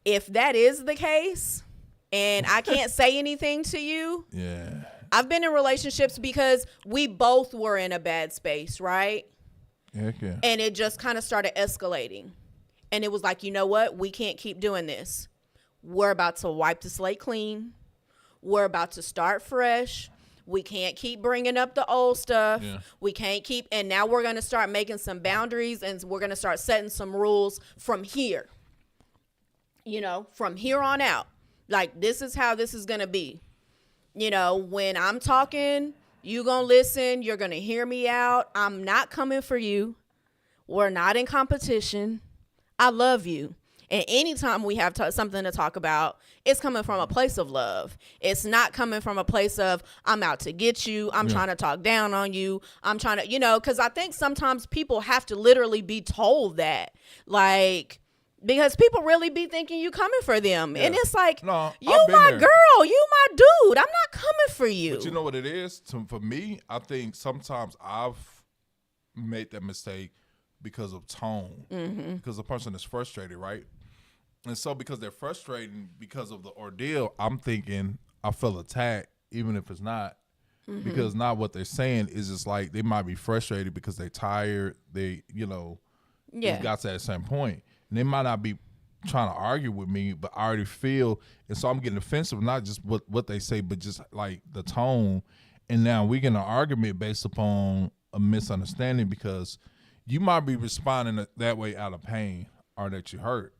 if that is the case and I can't say anything to you, I've been in relationships because we both were in a bad space, right? Okay. And it just kind of started escalating. And it was like, you know what? We can't keep doing this. We're about to wipe the slate clean. We're about to start fresh. We can't keep bringing up the old stuff. Yeah. We can't keep. And now we're going to start making some boundaries, and we're going to start setting some rules from here. From here on out. Like, this is how this is going to be. When I'm talking, you going to listen. You're going to hear me out. I'm not coming for you. We're not in competition. I love you. And anytime we have something to talk about, it's coming from a place of love. It's not coming from a place of, I'm out to get you. I'm trying to talk down on you. I'm trying to, because I think sometimes people have to literally be told that. Like, because people really be thinking you coming for them. Yeah. And it's like, no, you my girl, you my dude. I'm not coming for you. But you know what it is? For me, I think sometimes I've made that mistake because of tone, because the person is frustrated, right? And so because they're frustrated because of the ordeal, I'm thinking I feel attacked, even if it's not, because not what they're saying is just like they might be frustrated because they're tired. They, it got to that same point. And they might not be trying to argue with me, but I already feel, and so I'm getting offensive, not just what they say, but just like the tone. And now we get in an argument based upon a misunderstanding because you might be responding that way out of pain or that you hurt,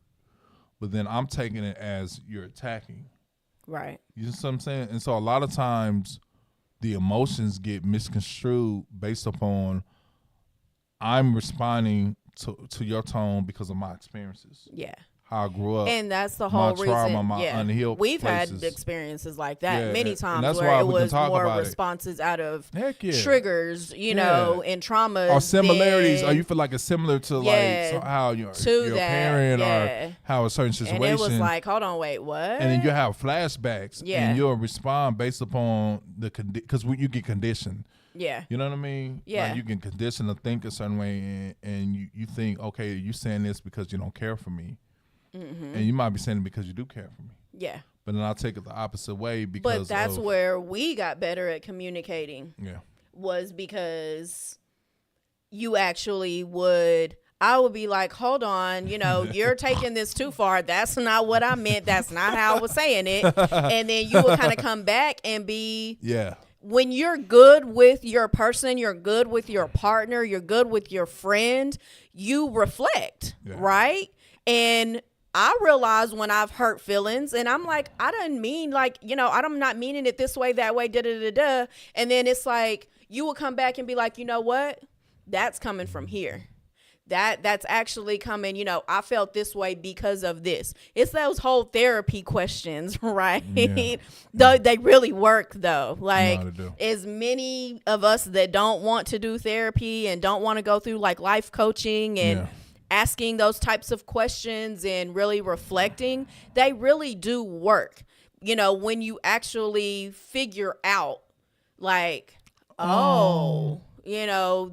but then I'm taking it as you're attacking. Right. You know what I'm saying? And so a lot of times the emotions get misconstrued based upon I'm responding to your tone because of my experiences, Yeah. how I grew up, And that's the my whole trauma, reason. my Yeah, unhealed we've places. had experiences like that many and times that's where why it we can was talk more about responses out of Heck yeah. triggers, and traumas. Or similarities, or than, you feel like it's similar to Yeah, like how your to that, parent yeah. or how a certain situation. And it was like, hold on, wait, what? And then you have flashbacks, Yeah. and you'll respond based upon the because you get conditioned. Yeah. You know what I mean? Yeah. Like you can condition to think a certain way, and you think, okay, you saying this because you don't care for me, and you might be saying it because you do care for me. Yeah. But then I'll take it the opposite way because. But that's where we got better at communicating. Yeah. Was because you actually would. I would be like, hold on, you're taking this too far. That's not what I meant. That's not how I was saying it. And then you would kind of come back and be. Yeah. When you're good with your person, you're good with your partner, you're good with your friend, you reflect, right? And I realize when I've hurt feelings and I'm like, I didn't mean I'm not meaning it this way, that way, da-da-da-da. And then it's like, you will come back and be like, you know what? That's coming from here. That's actually coming, I felt this way because of this. It's those whole therapy questions, right? Yeah. They really work though. Like No, as many of us that don't want to do therapy and don't want to go through like life coaching and asking those types of questions and really reflecting, they really do work. When you actually figure out like,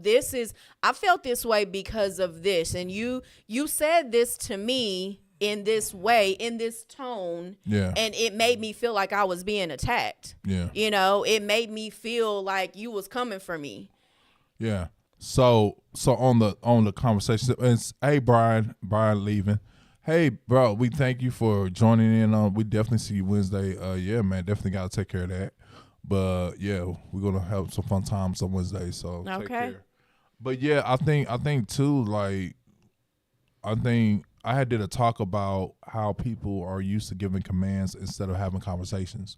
this is, I felt this way because of this. And you said this to me in this way, in this tone. Yeah. And it made me feel like I was being attacked. Yeah. It made me feel like you was coming for me. Yeah. So on the conversation, it's, hey, Brian leaving. Hey, bro, we thank you for joining in. We definitely see you Wednesday. Yeah, man, definitely got to take care of that. But yeah, we're gonna have some fun times on Wednesday. So take care. But yeah, I think too. Like, I think I did a talk about how people are used to giving commands instead of having conversations.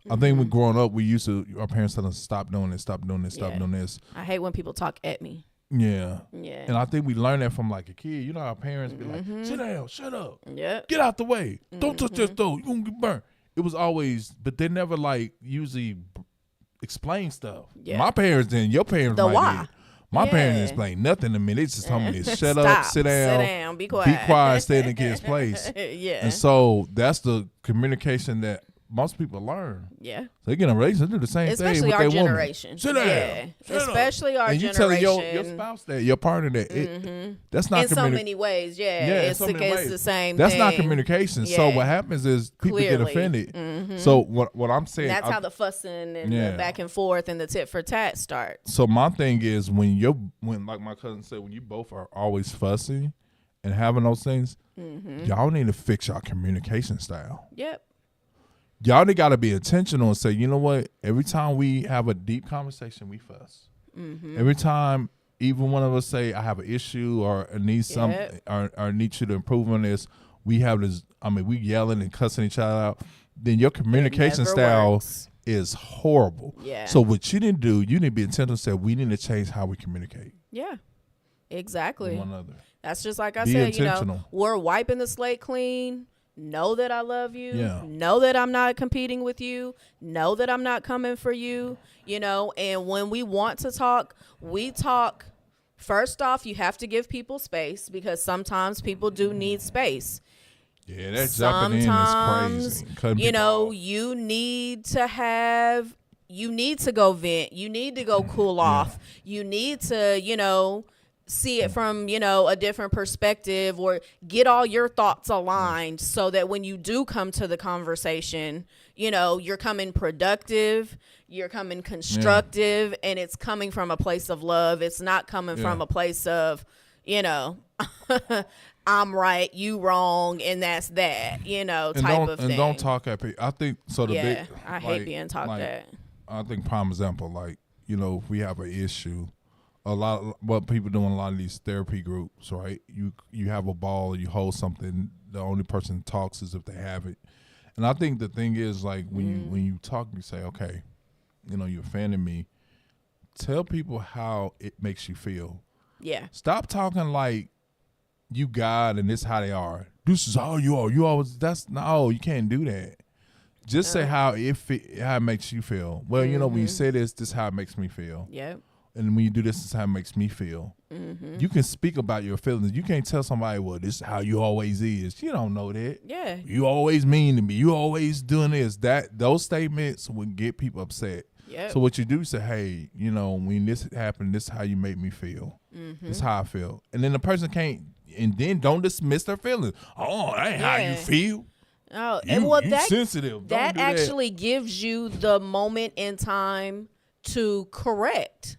I think when growing up, our parents told us stop doing this, stop doing this, stop doing this. I hate when people talk at me. Yeah. Yeah. And I think we learned that from like a kid. Our parents be like, sit down, shut up, get out the way, don't touch that stove, you gonna get burnt. It was always, but they never like usually explain stuff. Yeah. My parents didn't. Your parents the might why. Did. My parents didn't explain nothing to me. They just told me to shut up, sit down, be quiet, stay in the kid's place. Yeah. And so that's the communication that most people learn. Yeah. So they get in a relationship, do the same especially thing with our their generation. Woman. Sit down. Yeah. Shut especially up. our and you generation. telling your spouse that, your partner that that's not in so many ways. Yeah. It's the same that's thing. not communication. Yeah. So what happens is people get offended. So what I'm saying, that's how the fussing and the back and forth and the tit for tat start. So my thing is when like my cousin said, when you both are always fussing and having those things, y'all need to fix your communication style. Yep. Y'all got to be intentional and say, you know what? Every time we have a deep conversation, we fuss. Every time even one of us say, I have an issue or I need something or need you to improve on this, we have this, we yelling and cussing each other out. Then your communication style is horrible. Yeah. So what you need to do, you need to be intentional and say, we need to change how we communicate. Yeah. Exactly. One another. That's just like I be said, intentional. We're wiping the slate clean. Know that I love you. Yeah. Know that I'm not competing with you. Know that I'm not coming for you. And when we want to talk, we talk. First off, you have to give people space because sometimes people do need space. Yeah, that jumping in is crazy. You need to go vent. You need to go cool off. You need to, see it from, a different perspective or get all your thoughts aligned so that when you do come to the conversation, you're coming productive, you're coming constructive, and it's coming from a place of love. It's not coming from a place of, I'm right, you wrong, and that's that, type of thing. And don't talk at people. I think so. I hate being talked at. I think prime example, if we have an issue, a lot of what people do in a lot of these therapy groups, right? You have a ball, you hold something. The only person that talks is if they have it, And I think the thing is, like, when you talk, you say, okay, you're offending me. Tell people how it makes you feel. Yeah. Stop talking like you God and this how they are. This is how you are. You always, no, you can't do that. Just say how it makes you feel. Well, when you say this is how it makes me feel. Yep. And when you do this is how it makes me feel. You can speak about your feelings. You can't tell somebody, well, this is how you always is. You don't know that. Yeah. You always mean to me. You always doing this. Those statements would get people upset. Yep. So what you do is say, hey, when this happened, this is how you make me feel. This is how I feel. And then the person can't, and then don't dismiss their feelings. Oh, that ain't how you feel. Oh, You sensitive. That actually gives you the moment in time to correct,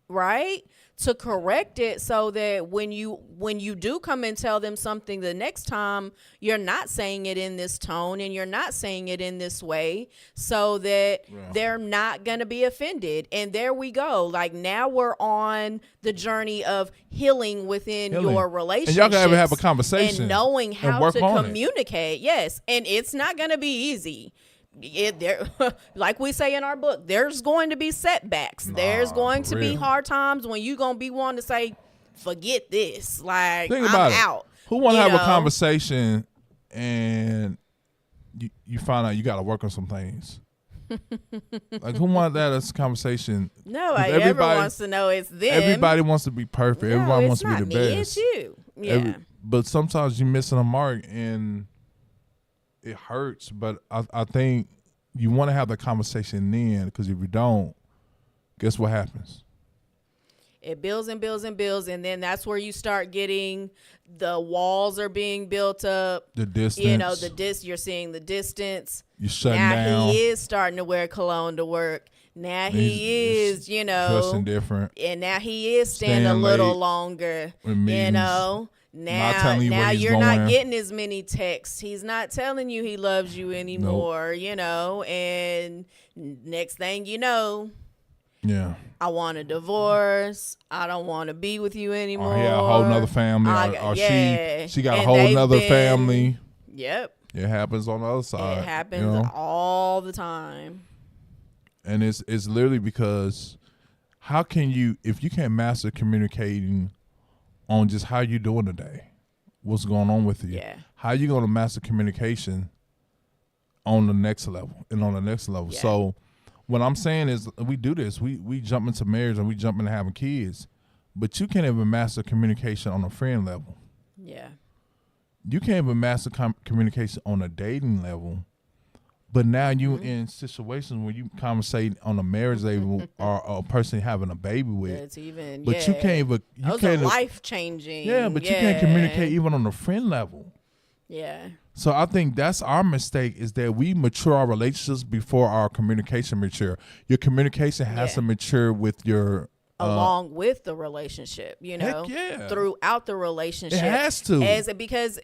right? To correct it so that when you do come and tell them something the next time, you're not saying it in this tone and you're not saying it in this way so that they're not going to be offended. And there we go. Like, now we're on the journey of healing within your relationship. And y'all can have a conversation. And knowing how to communicate. It. Yes. And it's not going to be easy. Like we say in our book, there's going to be setbacks. There's going to be hard times when you're going to be wanting to say, forget this. Like, think I'm out. Who want to have a conversation and you find out you got to work on some things? Like, who want that as a conversation? No, everyone wants to know it's them. Everybody wants to be perfect. No, everybody wants to not be the best. It's you. Yeah. But sometimes you're missing a mark and it hurts, but I think you want to have the conversation then, because if you don't, guess what happens? It builds and builds and builds, and then that's where you start getting the walls are being built up. The distance. You're seeing the distance. You're shutting down. He is starting to wear cologne to work. Now he's dressing different. And now he is staying a little longer. Now you're not getting as many texts. He's not telling you he loves you anymore, and next thing you know, I want a divorce. I don't want to be with you anymore. A whole nother family. She got a whole nother family. Yep. It happens on the other side. It happens all the time. And it's literally because how can you, if you can't master communicating on just how you doing today, what's going on with you, how you going to master communication on the next level and on the next level? Yeah. So what I'm saying is we do this. We jump into marriage and we jump into having kids, but you can't even master communication on a friend level. Yeah. You can't even master communication on a dating level. But now you in situations where you conversate on a marriage level or a person having a baby with. It's even, but you can't even. Those are life changing. Yeah, but you can't communicate even on a friend level. Yeah. So I think that's our mistake, is that we mature our relationships before our communication mature. Your communication has to mature with your along with the relationship. Throughout the relationship. It has to. Because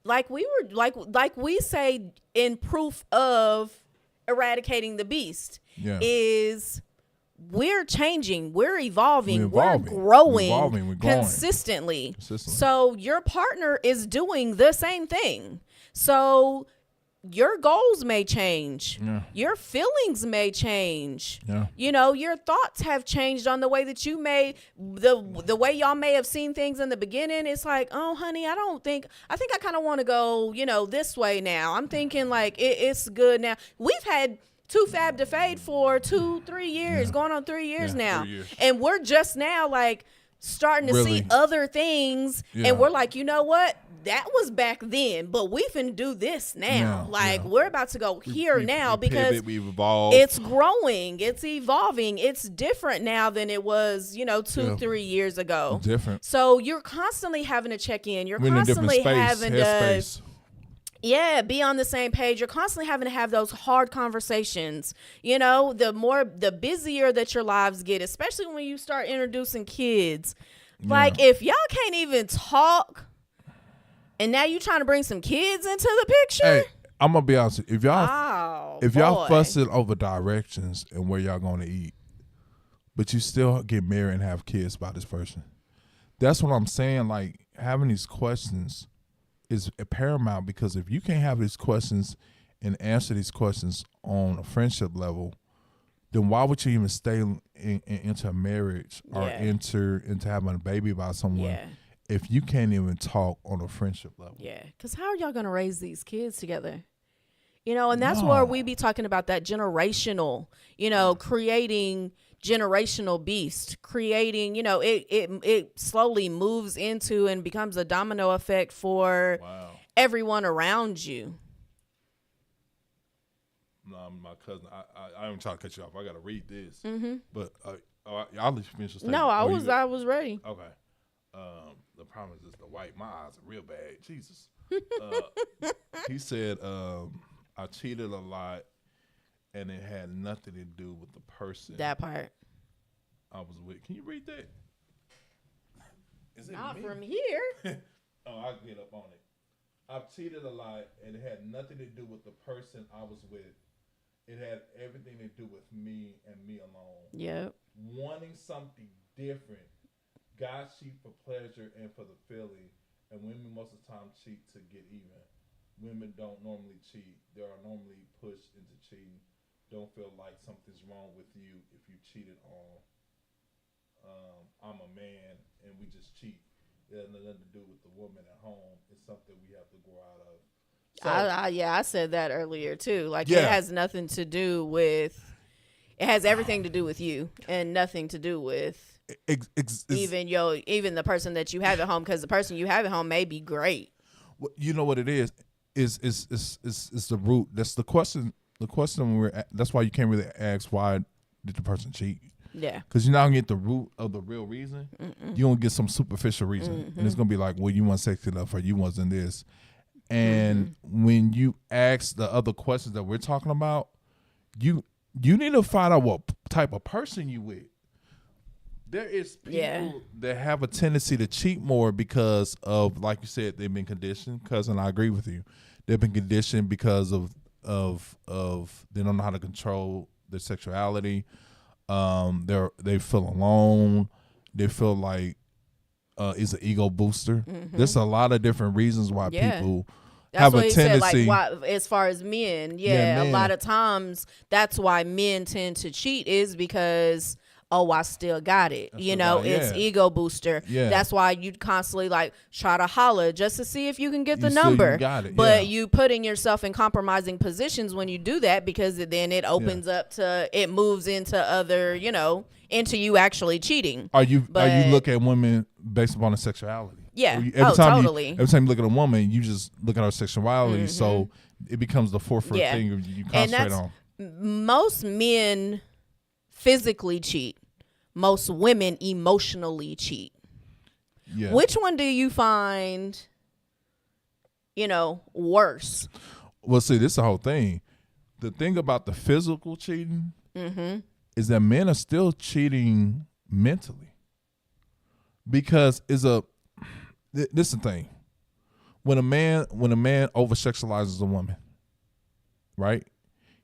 like we say in proof of eradicating the beast is we're changing, we're evolving, we're growing consistently. So your partner is doing the same thing. So your goals may change. Your feelings may change. Your thoughts have changed on the way that you may, the way y'all may have seen things in the beginning. It's like, oh, honey, I think I kind of want to go, this way now. I'm thinking like it's good now. We've had Too Fab to Fade for 2-3 years, going on 3 years now. 3 years. And we're just now like starting to see other things. And we're like, you know what? That was back then, but we finna do this now. We're about to go here now because we've evolved. It's growing, it's evolving, it's different now than it was, 2-3 years ago. Different. So you're constantly having to check in. You're constantly having to be on the same page. You're constantly having to have those hard conversations. The busier that your lives get, especially when you start introducing kids. Like, if y'all can't even talk, and now you trying to bring some kids into the picture? Hey, I'm gonna be honest. If y'all fussing over directions and where y'all gonna eat, but you still get married and have kids by this person, that's what I'm saying. Like, having these questions is paramount, because if you can't have these questions and answer these questions on a friendship level, then why would you even stay into a marriage or enter into having a baby by someone if you can't even talk on a friendship level? Yeah, because how are y'all going to raise these kids together? You know, and that's where we be talking about that generational, you know, creating generational beast, creating, you know, it slowly moves into and becomes a domino effect for everyone around you. No, my cousin, I ain't trying to cut you off. I got to read this. But I'll let you finish the statement. No, I was ready. Okay. The problem is the white. My eyes are real bad. Jesus. He said, I cheated a lot, and it had nothing to do with the person. That part. I was with. Can you read that? Is it not me? From here. Oh, I'll get up on it. I've cheated a lot, and it had nothing to do with the person I was with. It had everything to do with me and me alone. Yep. Wanting something different. Guys cheat for pleasure and for the feeling, and women most of the time cheat to get even. Women don't normally cheat. They are normally pushed into cheating. Don't feel like something's wrong with you if you cheated on. I'm a man, and we just cheat. It has nothing to do with the woman at home. It's something we have to grow out of. So, I said that earlier too. Like it has nothing to do with. It has everything to do with you, and nothing to do with even the person that you have at home. Because the person you have at home may be great. Well, you know what it is the root. That's the question. The question that's why you can't really ask why did the person cheat. Yeah. Because you're not gonna get the root of the real reason. You're gonna get some superficial reason, and it's gonna be like, well, you weren't sexy enough, or you wasn't this. And when you ask the other questions that we're talking about, you need to find out what type of person you with. There is people that have a tendency to cheat more because of, like you said, they've been conditioned. Cousin, I agree with you. They've been conditioned because of they don't know how to control their sexuality. They feel alone. They feel like it's an ego booster. There's a lot of different reasons why people have a tendency. Said, like, why, as far as men, a lot of times that's why men tend to cheat is because, oh, I still got it. It's ego booster. Yeah. That's why you constantly like try to holler just to see if you can get the number. You got it. But you putting yourself in compromising positions when you do that, because then it opens up to, it moves into other, into you actually cheating. Are you look at women based upon the sexuality? Yeah. Totally. Every time you look at a woman, you just look at her sexuality. So it becomes the forefront thing you concentrate on. Most men physically cheat. Most women emotionally cheat. Yeah. Which one do you find, worse? Well, see, this is the whole thing. The thing about the physical cheating is that men are still cheating mentally. Because this is the thing. When a man over-sexualizes a woman, right?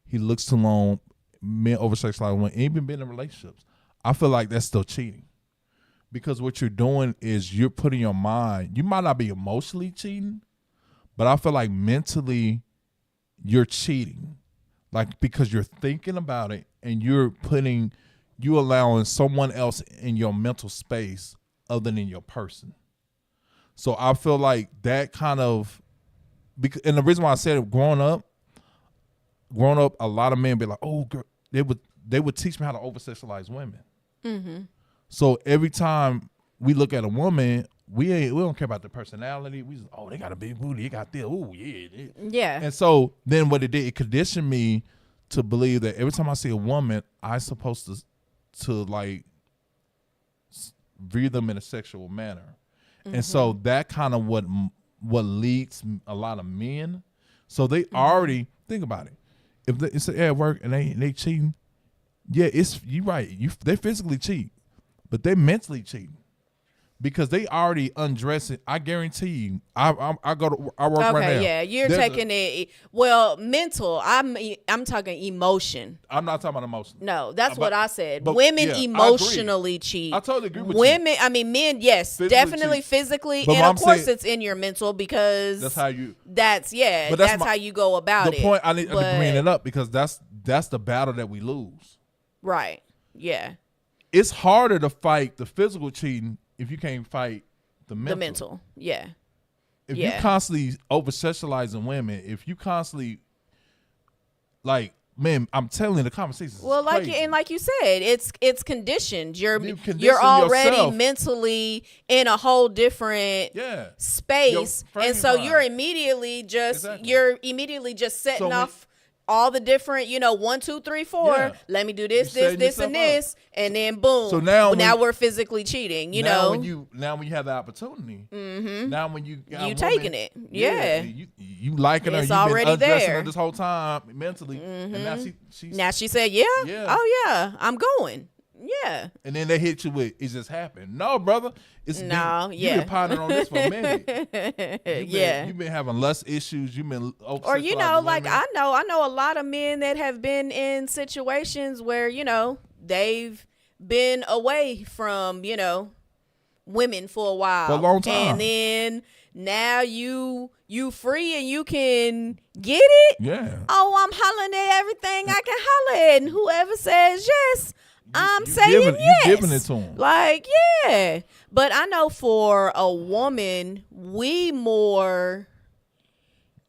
He looks too long. Men over-sexualize women, even been in relationships. I feel like that's still cheating, because what you're doing is you're putting your mind. You might not be emotionally cheating, but I feel like mentally you're cheating, like because you're thinking about it and you allowing someone else in your mental space other than your person. So I feel like that kind of, and the reason why I said it, growing up, a lot of men be like, oh, girl, they would teach me how to over-sexualize women. So every time we look at a woman, we don't care about the personality. We just, oh, they got a big booty, they got this, oh yeah. Yeah. And so then what it did, it conditioned me to believe that every time I see a woman, I'm supposed to like view them in a sexual manner. And so that kind of what leads a lot of men. So they already think about it. If it's at work and they cheating, yeah, you're right. They physically cheat, but they mentally cheating, because they already undressing. I guarantee you. I work right now. Okay, yeah, you're taking it. Well, mental. I'm talking emotion. I'm not talking about emotion. No, that's what I said. but, Women yeah, emotionally cheat. I totally agree with women, you. I mean, men, yes, Physically definitely cheat. physically, But and what of I'm course saying- it's in your mental because That's how you. That's But that's how you go about The it. point I need to But- bring it up because that's the battle that we lose. Right. Yeah. It's harder to fight the physical cheating if you can't fight the mental. The mental. Yeah. If Yeah. you constantly over sexualizing women, if you constantly like, man, I'm telling you, the conversations. Well, crazy. like you said, it's conditioned. You're condition already yourself. mentally in a whole different Yeah. space, Your frame and so of you're mind. immediately just Exactly. setting So off all the different, 1, 2, 3, 4. Yeah. Let me do this, You're this, setting this, and yourself up. this, and then boom. So now when- we're physically cheating. You now know, when you have the opportunity, now when you got You a taking it. Yeah. you liking her, It's you've been already undressing there. her this whole time mentally, and now she's now she said, yeah, Yeah. oh yeah, I'm going, yeah. and then they hit you with it just happened. No, brother, it's No, you've yeah. been pondering on this for a minute. Yeah. You've been having lust issues. You've been Or like women. I know a lot of men that have been in situations where they've been away from women for a while, For a long time. and then now you free and you can get it. Yeah. Oh, I'm hollering at everything I can holler at, and whoever says yes, I'm you saying giving- you yes. giving it to 'em. Like, yeah. But I know for a woman, we more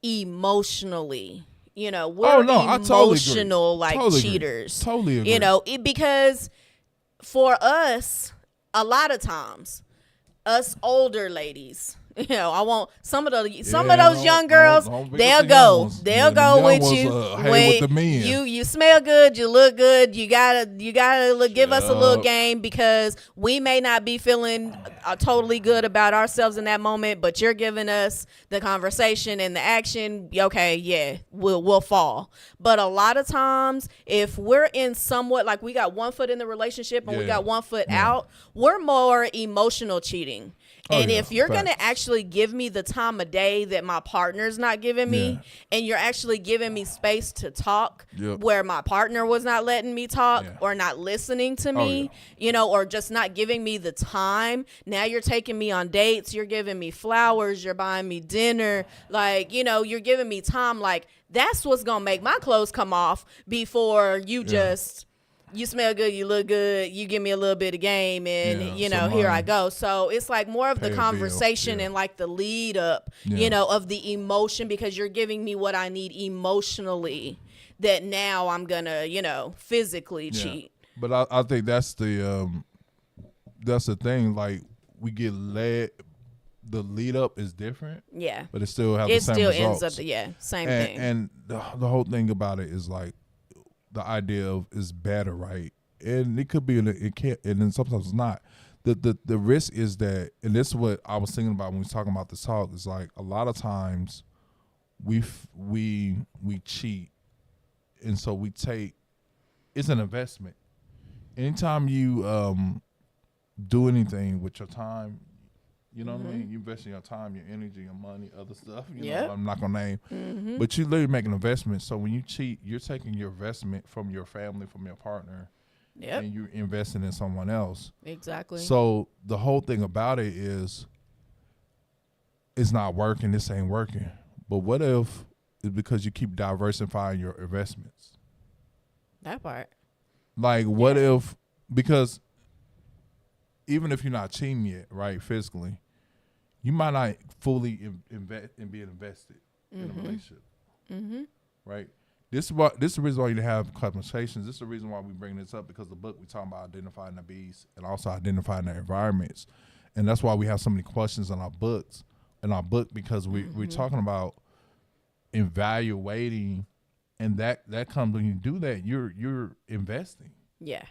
emotionally, we're Oh, no, I totally agree. emotional, like Totally agree. cheaters. Totally agree. Because for us, a lot of times, us older ladies, I want some of those young girls. don't pick They'll up the young go. ones. They'll Yeah, the go young with ones, you hang when with the men. you smell good, you look good. You gotta give us a little up. game because we may not be feeling totally good about ourselves in that moment, but you're giving us the conversation and the action. Okay, yeah, we'll fall. But a lot of times, if we're in somewhat like we got one foot in the relationship and we Yeah. got one foot out, we're more emotional cheating. Oh, And yeah, if you're facts. going to actually give me the time of day that my partner's not giving me, Yeah. and you're actually giving me space to talk Yep. where my partner was not letting me talk Yeah. or not listening to Oh, me, or just not giving me the time. Now you're taking me on dates. You're giving me flowers. You're buying me dinner. Like, you're giving me time. Like, that's what's going to make my clothes come off before you just... You smell good, you look good, you give me a little bit of game, and some here I money. go. So it's like more of Pay the a bill, conversation yeah. and like the lead up, Yeah. of the emotion, because you're giving me what I need emotionally that now I'm gonna, physically cheat. But I think that's the thing. Like, we get led. The lead up is different, Yeah. but it still has It the same still results. ends up same thing. And the whole thing about it is like the idea of is better, right? And it could be, it can't, and then sometimes it's not. The risk is that, and this is what I was thinking about when we was talking about this talk. Is like a lot of times we cheat, and so we take it's an investment. Anytime you do anything with your time. You know what I mean? You invest in your time, your energy, your money, other stuff. Yep. I'm not gonna name, but you literally make an investment. So when you cheat, you're taking your investment from your family, from your partner, Yep. and you're investing in someone else. Exactly. So the whole thing about it is, it's not working. This ain't working. But what if it's because you keep diversifying your investments? That part. Like, what if, because even if you're not cheating yet, right, physically, you might not fully invest and be invested in a relationship, right? This is the reason why you have conversations. This is the reason why we bring this up, because the book we talking about identifying the beast and also identifying the environments, and that's why we have so many questions in our books. Because we're talking about evaluating, and that comes when you do that, you're investing. Yeah.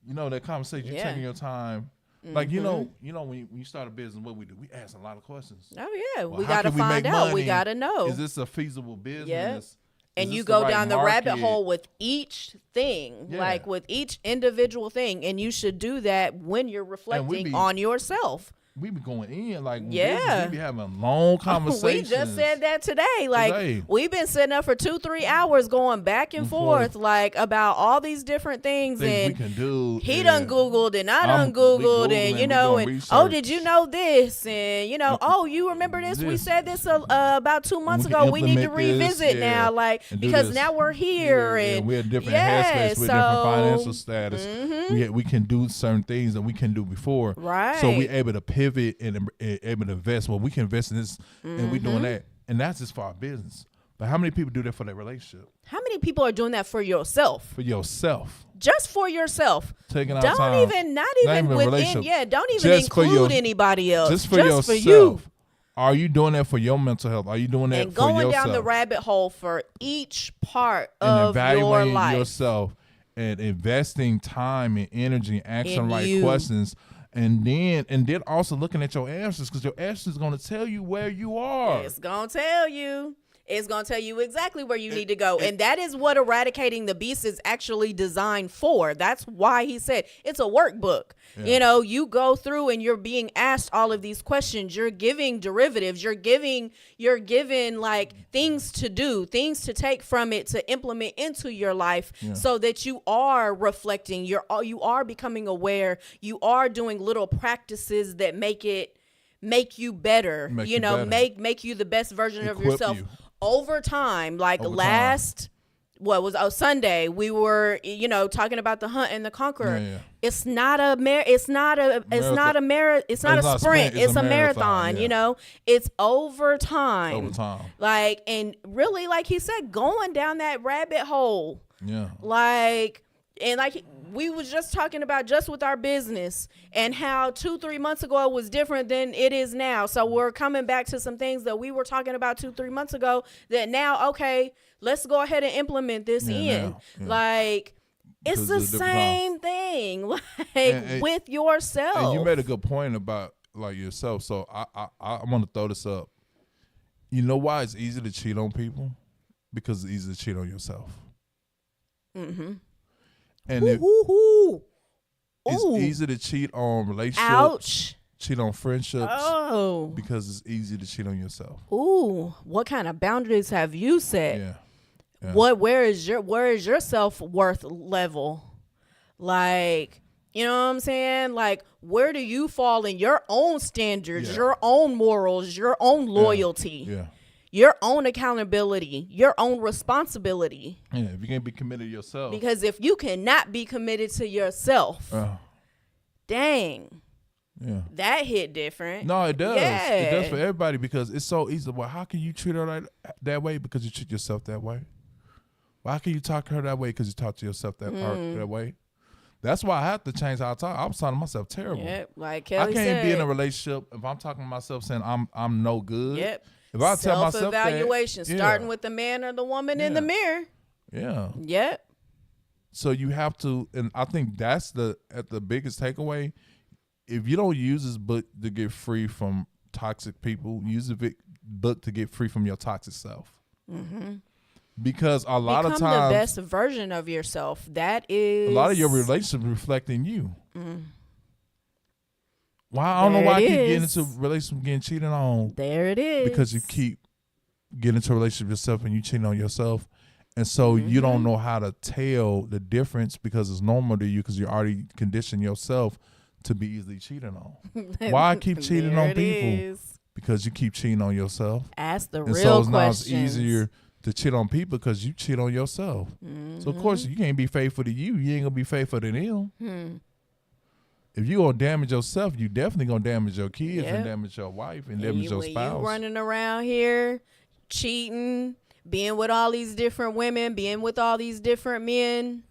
That conversation, you're Yeah. taking your time. Like, when you start a business, what we do, we ask a lot of questions. Oh yeah. Well, we how gotta can find make out. We money? gotta know. Is this a feasible business? Yeah. Is And this you the go right down the rabbit market? hole with each thing, Yeah. like with each individual thing, and you should do that when you're reflecting be- on yourself. we be going in like Yeah. we be having long conversations. We just said that today. Like we've been sitting up for 2-3 hours going back and forth like about all these different things and we can do. He done Googled and I done Googled and you know and oh, did you know this and you know oh, you remember this? We said this about 2 months ago. We need to revisit now, like because now we're here and we're in different headspace, we're different financial status. We can do certain things that we can do before, right? So we able to pivot and able to invest. Well, we can invest in this, and we doing that, and that's just for our business. But how many people do that for their relationship? How many people are doing that for yourself? For yourself. Just for yourself. Taking out don't time. Not even within. Yeah, don't even include anybody else. Just for yourself. For you. Are you doing that for your mental health? Are you doing that for yourself? And going down the rabbit hole for each part of your life. Yourself and investing time and energy and asking right questions. And then also looking at your answers, because your answers is going to tell you where you are. It's going to tell you. It's going to tell you exactly where you need to go. And that is what Eradicating the Beast is actually designed for. That's why he said it's a workbook. Yeah. You know, you go through and you're being asked all of these questions. You're giving derivatives. You're giving like things to do, things to take from it to implement into your life so that you are reflecting. You are becoming aware. You are doing little practices that make you better. Make you the best version of yourself. Over time, like Sunday, we were, talking about the hunt and the conqueror. Yeah. It's not a sprint. It's a marathon, it's over time. Like, and really, like he said, going down that rabbit hole. Yeah. Like we was just talking about just with our business and how 2-3 months ago it was different than it is now. So we're coming back to some things that we were talking about 2-3 months ago that now, okay, let's go ahead and implement this in. Like, it's the same thing, like and with yourself. And you made a good point about like yourself. So I want to throw this up. You know why it's easy to cheat on people? Because it's easy to cheat on yourself. Mm-hmm. And it's easy to cheat on relationships. Ouch. Cheat on friendships. Oh. Because it's easy to cheat on yourself. Ooh. What kind of boundaries have you set? Yeah. Where is your self-worth level? Like, you know what I'm saying? Like, where do you fall in your own standards, your own morals, your own loyalty? Yeah. Your own accountability, your own responsibility. Yeah, if you can't be committed to yourself. Because if you cannot be committed to yourself, dang. Yeah. That hit different. No, it does. Yeah. It does for everybody because it's so easy. Well, how can you treat her that way? Because you treat yourself that way. Well, how can you talk to her that way? Because you talk to yourself that way. That's why I have to change how I talk. I was talking to myself terrible. Yep, like Kelly said. I can't be in a relationship if I'm talking to myself saying I'm no good. Yep. If I tell myself self-evaluation, starting with the man or the woman in the mirror. Yeah. Yep. So you have to, and I think that's the biggest takeaway. If you don't use this book to get free from toxic people, use the book to get free from your toxic self. Mm-hmm. Because a lot of times, become the best version of yourself. That is a lot of your relationships reflecting you. Mm. Why I don't know why I keep getting into relationship getting cheated on. There it is. Because you keep getting into a relationship yourself and you cheating on yourself. And so you don't know how to tell the difference because it's normal to you because you already conditioned yourself to be easily cheated on. Why I keep cheating on people? Is. Because you keep cheating on yourself. Ask the real questions. Now it's easier to cheat on people because you cheat on yourself. Mm-hmm. So of course you can't be faithful to you. You ain't gonna be faithful to them. If you gonna damage yourself, you definitely gonna damage your kids and damage your wife and damage your spouse. You running around here, cheating, being with all these different women, being with all these different men.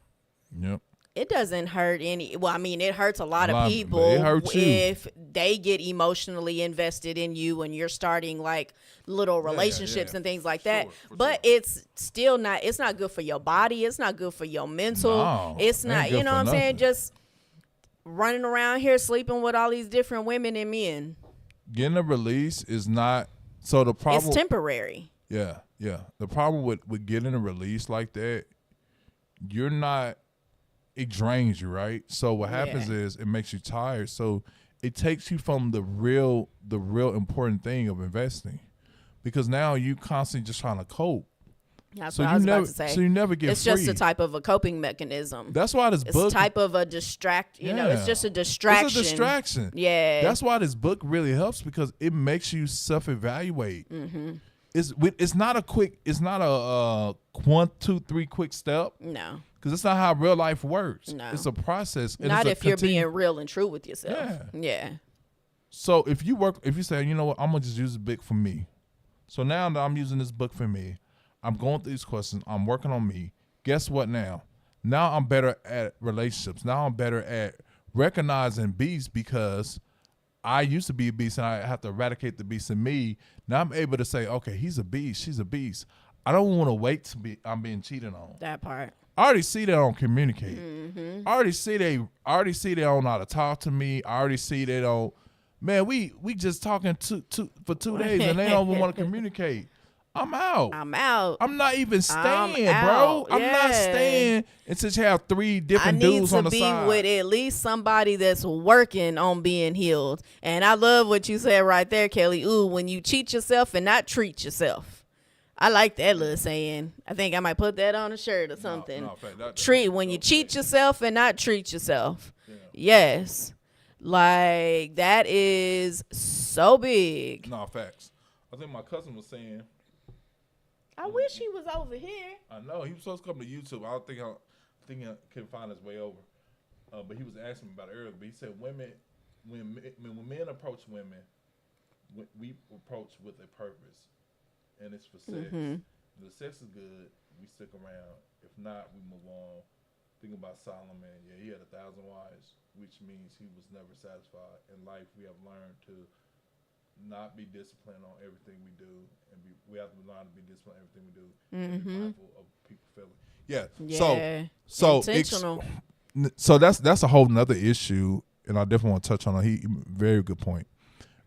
Yep. It doesn't hurt any. Well, I mean, it hurts a lot of people if they get emotionally invested in you and you're starting like little relationships and things like that. But it's still not. It's not good for your body. It's not good for your mental. No, it's not. You know what I'm saying? Just running around here sleeping with all these different women and men. Getting a release is not. So the problem. It's temporary. Yeah. The problem with getting a release like that, you're not. It drains you, right? So what happens is it makes you tired. So it takes you from the real important thing of investing, because now you constantly just trying to cope. That's So what I you was never, about to say. so you never get It's free. just a type of a coping mechanism. That's why this It's book. a type of a distract. You know, it's just a distraction. It's a distraction. Yeah. That's why this book really helps, because it makes you self-evaluate. Mm-hmm. It's not a quick. It's not a 1, 2, 3 quick step. No. Because that's not how real life works. No. It's a process. And Not it's if you're being real and true with yourself. Yeah. Yeah. So if you say, you know what, I'm gonna just use the book for me. So now that I'm using this book for me, I'm going through these questions. I'm working on me. Guess what now? Now I'm better at relationships. Now I'm better at recognizing beasts, because I used to be a beast and I have to eradicate the beast in me. Now I'm able to say, okay, he's a beast. She's a beast. I don't want to wait to be. I'm being cheated on. That part. I already see they don't communicate. Mm-hmm. I already see they don't know how to talk to me. I already see they don't. Man, we just talking for 2 days and they don't even want to communicate. I'm out. I'm not even staying, bro. I'm not staying until you have 3 different dudes on the side. I need to be with at least somebody that's working on being healed. And I love what you said right there, Kelly. Ooh, when you cheat yourself and not treat yourself. I like that little saying. I think I might put that on a shirt or something. When you cheat yourself and not treat yourself. Yeah. Yes. Like, that is so big. No, facts. I think my cousin was saying, I wish he was over here. I know. He was supposed to come to YouTube. I don't think he can find his way over. But he was asking me about it earlier. But he said when men approach women, we approach with a purpose. And it's for sex. Mm-hmm. The sex is good, we stick around. If not, we move on. Think about Solomon. Yeah, he had 1,000 wives, which means he was never satisfied. In life, we have learned to not be disciplined on everything we do, and we have to learn to be disciplined on everything we do, and be mindful of people feeling. Yeah. So intentional. So that's a whole nother issue, and I definitely want to touch on it. Very good point.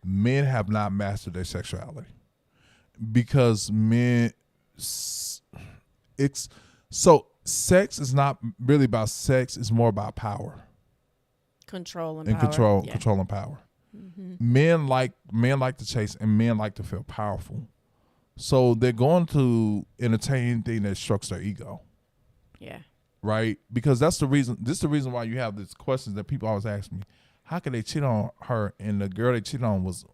Men have not mastered their sexuality, because men, sex is not really about sex. It's more about power, control and power. Yeah. Control and power. Mm-hmm. Men like to chase, and men like to feel powerful. So they're going to entertain anything that strokes their ego. Yeah. Right? Because that's the reason. This is the reason why you have these questions that people always ask me. How could they cheat on her, and the girl they cheated on was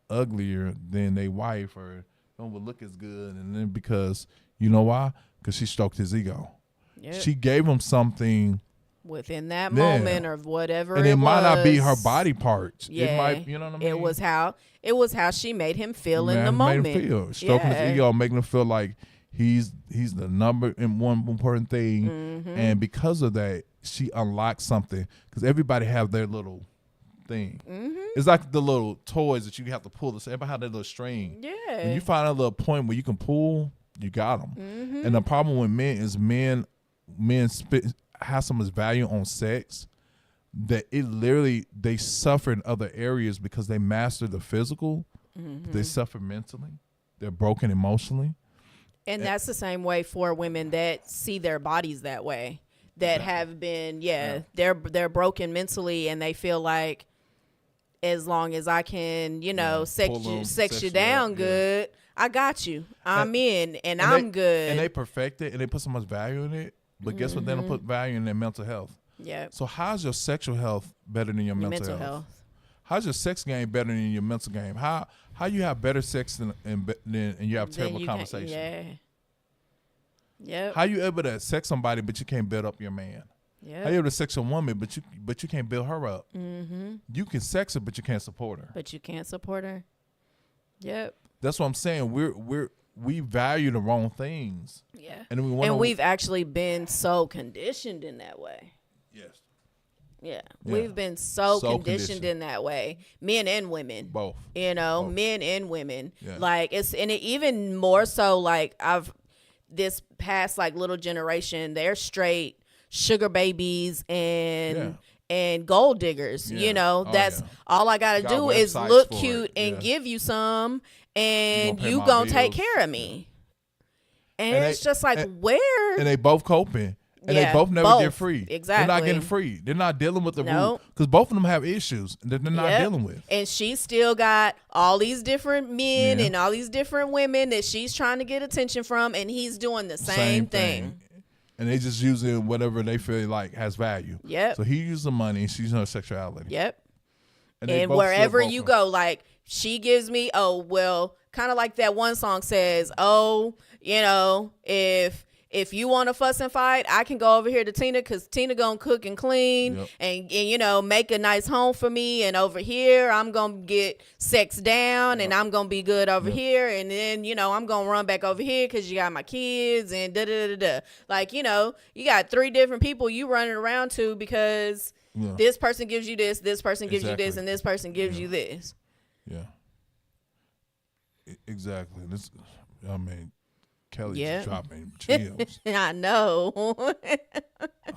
uglier than their wife, or don't look as good? And then because, you know why? Because she stroked his ego. Yep. She gave him something within that moment, or whatever, and it might not be her body parts. Yeah, it might, you know what I mean. It was how she made him feel in the moment. Made him feel, stroking his ego, making him feel like he's the number and one important thing. Mm-hmm. And because of that, she unlocked something. Because everybody have their little thing. Mm-hmm. It's like the little toys that you have to pull. Everybody have that little string. Yeah. When you find a little point where you can pull, you got them. Mm-hmm. And the problem with men is men have so much value on sex that it literally, they suffer in other areas because they master the physical. Mm-hmm. They suffer mentally. They're broken emotionally. And that's the same way for women that see their bodies that way, that have been, they're broken mentally, and they feel like, as long as I can, sex you down good, I got you. I'm in, and I'm good. And they perfect it, and they put so much value in it. But guess what? They don't put value in their mental health. Yeah. So how's your sexual health better than your mental health? How's your sex game better than your mental game? How you have better sex and you have terrible conversation? Yeah. Yep. How you able to sex somebody but you can't build up your man? Yeah. How you able to sex a woman but you can't build her up? Mm-hmm. You can sex her but you can't support her. Yep. That's what I'm saying. We value the wrong things. Yeah. And we've actually been so conditioned in that way. Yes. Yeah. We've been so conditioned in that way. Men and women. Both. Both. Men and women. Yeah. Like even more so, like this past like little generation, they're straight sugar babies and gold diggers. Yeah. That's all I gotta do is look cute and give you some, and you gonna take care of me. And it's just like, where? And they both coping. And they both never get free. Exactly. They're not getting free. They're not dealing with the root. Nope. Because both of them have issues that they're not dealing with. And she still got all these different men and all these different women that she's trying to get attention from, and he's doing the same thing. And they just using whatever they feel like has value. Yep. So he used the money, she's her sexuality. Yep. And wherever you go, like, she gives me, kind of like that one song says, if you want to fuss and fight, I can go over here to Tina because Tina gonna cook and clean and make a nice home for me. And over here, I'm gonna get sex down and I'm gonna be good over here. And then, I'm gonna run back over here because you got my kids and da-da-da-da. Like, you got 3 different people you running around to because this person gives you this person gives you this, and this person gives you this. Yeah. Exactly. Kelly's dropping chills. I know. I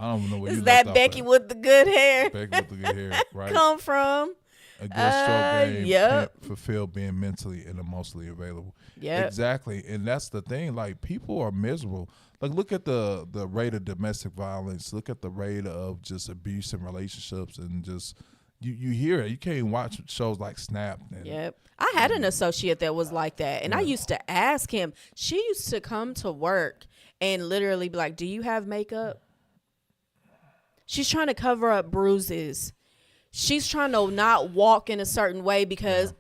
don't know where you Is that Becky with the good hair? Becky with the good hair, right? Come from? A good stroke game. Can't fulfill being mentally and emotionally available. Yeah. Exactly. And that's the thing. Like, people are miserable. Like, look at the rate of domestic violence. Look at the rate of just abuse in relationships, and just you hear it. You can't watch shows like Snap. I had an associate that was like that, and I used to ask him. She used to come to work and literally be like, "Do you have makeup?" She's trying to cover up bruises. She's trying to not walk in a certain way because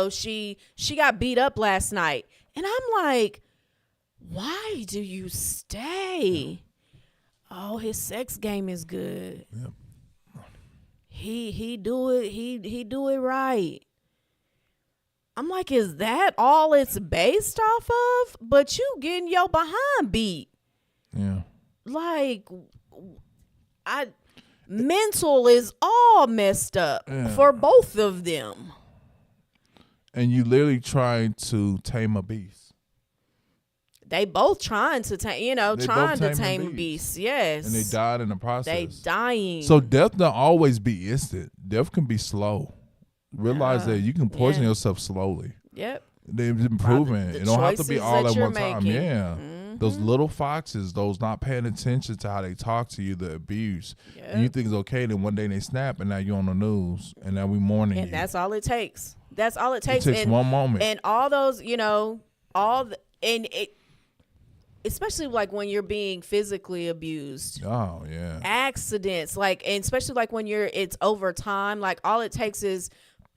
she got beat up last night, and I'm like, why do you stay? Oh, his sex game is good. Yep. He do it. He do it right. I'm like, is that all it's based off of? But you getting your behind beat. Yeah. Like, mental is all messed up for both of them. And you literally trying to tame a beast. They both trying to tame beasts. Yes. And they died in the process. They dying. So death don't always be instant. Death can be slow. Realize that you can poison yourself slowly. Yep. They've been proven. It don't have to be all at one time. Making. Yeah. Mm-hmm. Those little foxes, those not paying attention to how they talk to you, the abuse. Yep. And you think it's okay, then one day they snap and now you're on the news and now we mourning you. And that's all it takes. That's all it takes. It takes one moment. And all those, especially like when you're being physically abused. Oh, yeah. Accidents, and especially like when it's over time, like all it takes is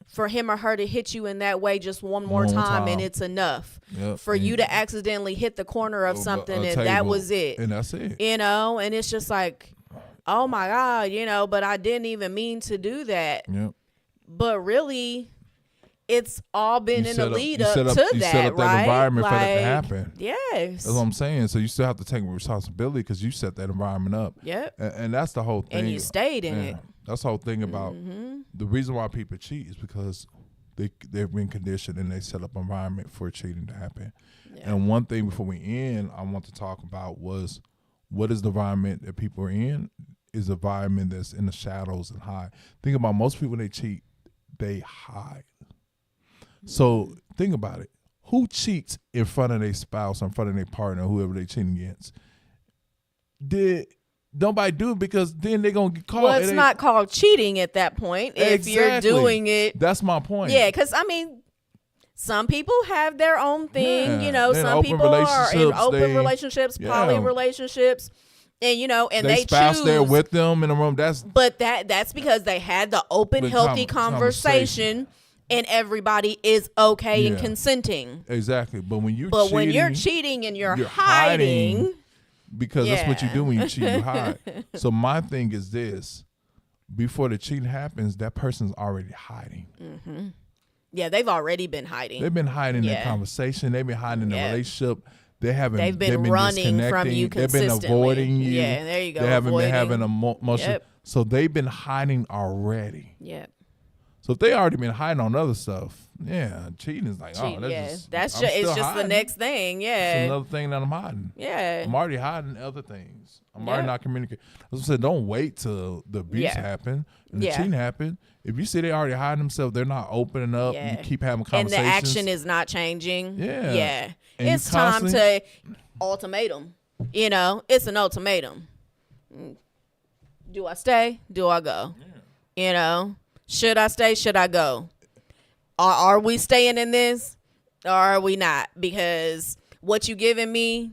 for him or her to hit you in that way just one more time and it's enough. Yep. For you to accidentally hit the corner of something and that was it. And that's it. And it's just like, oh my God, but I didn't even mean to do that. Yep. But really, it's all been in the lead up to that, you set up that environment for that to happen. Yes. That's what I'm saying. So you still have to take responsibility because you set that environment up. Yep. And that's the whole thing. And you stayed in it. That's the whole thing about the reason why people cheat is because they've been conditioned and they set up an environment for cheating to happen. Yeah. And one thing before we end, I want to talk about was what is the environment that people are in is an environment that's in the shadows and hide. Think about most people when they cheat, they hide. So think about it. Who cheats in front of their spouse, in front of their partner, whoever they cheating against? Nobody do it because then they're going to get caught. Well, it's not called cheating at that point. If you're doing it. That's my point. Yeah, because, some people have their own thing. Some people are in open relationships, poly relationships. And they spouse choose there with them in the room. But that's because they had the open, healthy conversation. And everybody is okay and consenting. Exactly. But when you're cheating and you're hiding. Because that's what you do when you cheat, you hide. So my thing is this. Before the cheating happens, that person's already hiding. Mm-hmm. Yeah, they've already been hiding. They've been hiding in conversation. They've been hiding in the relationship. They've been running from you consistently. They've been avoiding you. Yeah, there you go. They haven't been having emotion. So they've been hiding already. Yeah. So if they already been hiding on other stuff, cheating is like, it's just the next thing. Yeah. It's another thing that I'm hiding. Yeah. I'm already hiding other things. I'm already not communicating. As I said, don't wait till the abuse happen and the cheating happen. If you see they already hiding themselves, they're not opening up. You keep having conversations. And the action is not changing. Yeah. And it's time to ultimatum. It's an ultimatum. Do I stay? Do I go? Yeah. You know, should I stay? Should I go? Are we staying in this or are we not? Because what you giving me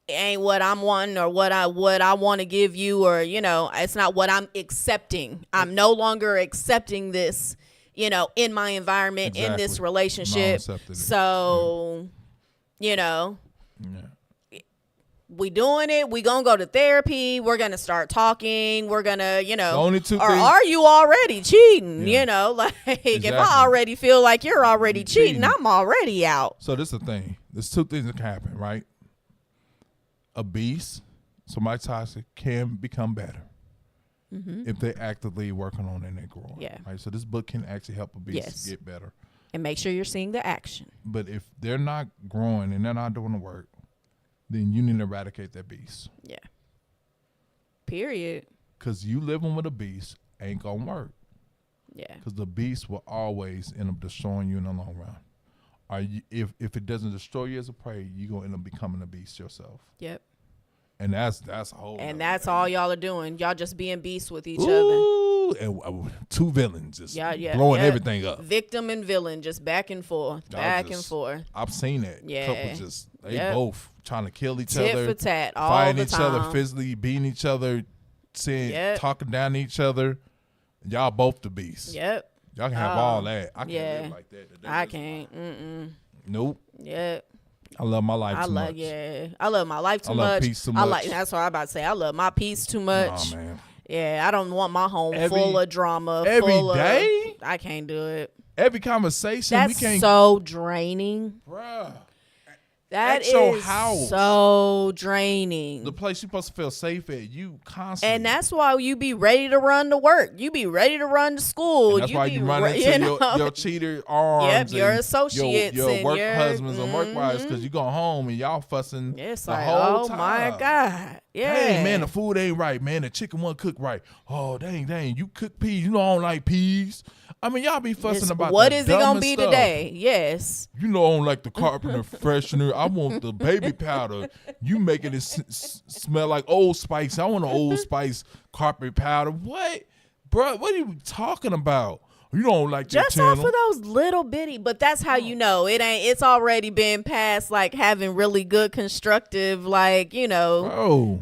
ain't what I'm wanting or what I want to give you, or, you know, it's not what I'm accepting. I'm no longer accepting this, you know, in my environment, in this relationship. So, you know, we doing it. We gonna go to therapy. We're gonna start talking. We're gonna, you know, only two or things. are you already cheating? Yeah. You know, like if I already feel like you're already cheating, I'm already out. So this is the thing. There's two things that can happen, right? A beast, somebody toxic, can become better if they're actively working on it and they're growing. Yeah. Right. So this book can actually help a beast Yes. get better. And make sure you're seeing the action. But if they're not growing and they're not doing the work, then you need to eradicate that beast. Yeah. Period. Because you living with a beast ain't going to work. Yeah. Because the beast will always end up destroying you in the long run. If it doesn't destroy you as a prey, you're going to end up becoming a beast yourself. Yep. And that's a whole. And that's thing. all y'all are doing. Y'all just being beasts with each other. Ooh, and two villains just blowing everything up. Victim and villain just back and forth, and forth. I've seen it. Yeah. Couple just they both trying to kill each Tit other, for tat, all fighting the each time. other physically, beating each other, talking down to each other. Y'all both the beasts. Yep. Y'all can have all that. I can't live like that. I can't. Mm-mm. Nope. Yep. I love my life too much. Yeah. I love my life too much. I love peace too much. That's what I'm about to say. I love my peace too much. Oh, man. Yeah, I don't want my home full of drama. Every day? I can't do it. Every conversation, that's we can't. So draining. Bruh. That At your is house. so draining. The place you're supposed to feel safe at, you constantly. And that's why you be ready to run to work. You be ready to run to school. And that's why you run into your cheater arms. Yep, your associates. Your work husbands and work wives, because you go home and y'all fussing the whole time. Oh, my God. Yeah. Hey, man, the food ain't right, man. The chicken wasn't cooked right. Oh, dang. You cook peas. You know I don't like peas. I mean, y'all be fussing about what the is it gonna be stuff. today? Yes. You know I don't like the carpenter freshener. I want the baby powder. You making it smell like Old Spice. I want an Old Spice carpet powder. What? Bro, what are you talking about? You don't like that channel. Just off of those little bitty, but that's how you know it ain't. It's already been past like having really good constructive, like, you know,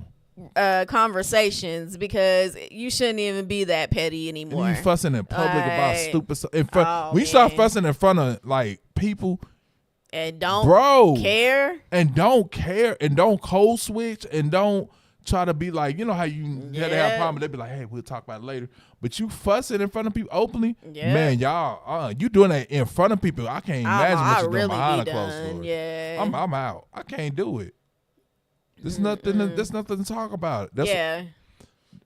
conversations, because you shouldn't even be that petty anymore. And you fussing in public about stupid stuff. We start fussing in front of like people and don't care and don't code switch and don't try to be like, you know how you have a problem, they be like, hey, we'll talk about it later. But you fussing in front of people openly, man, y'all, you doing that in front of people. I can't imagine what you're doing behind a closed door. Yeah, I'm out. I can't do it. There's nothing. There's nothing to talk about.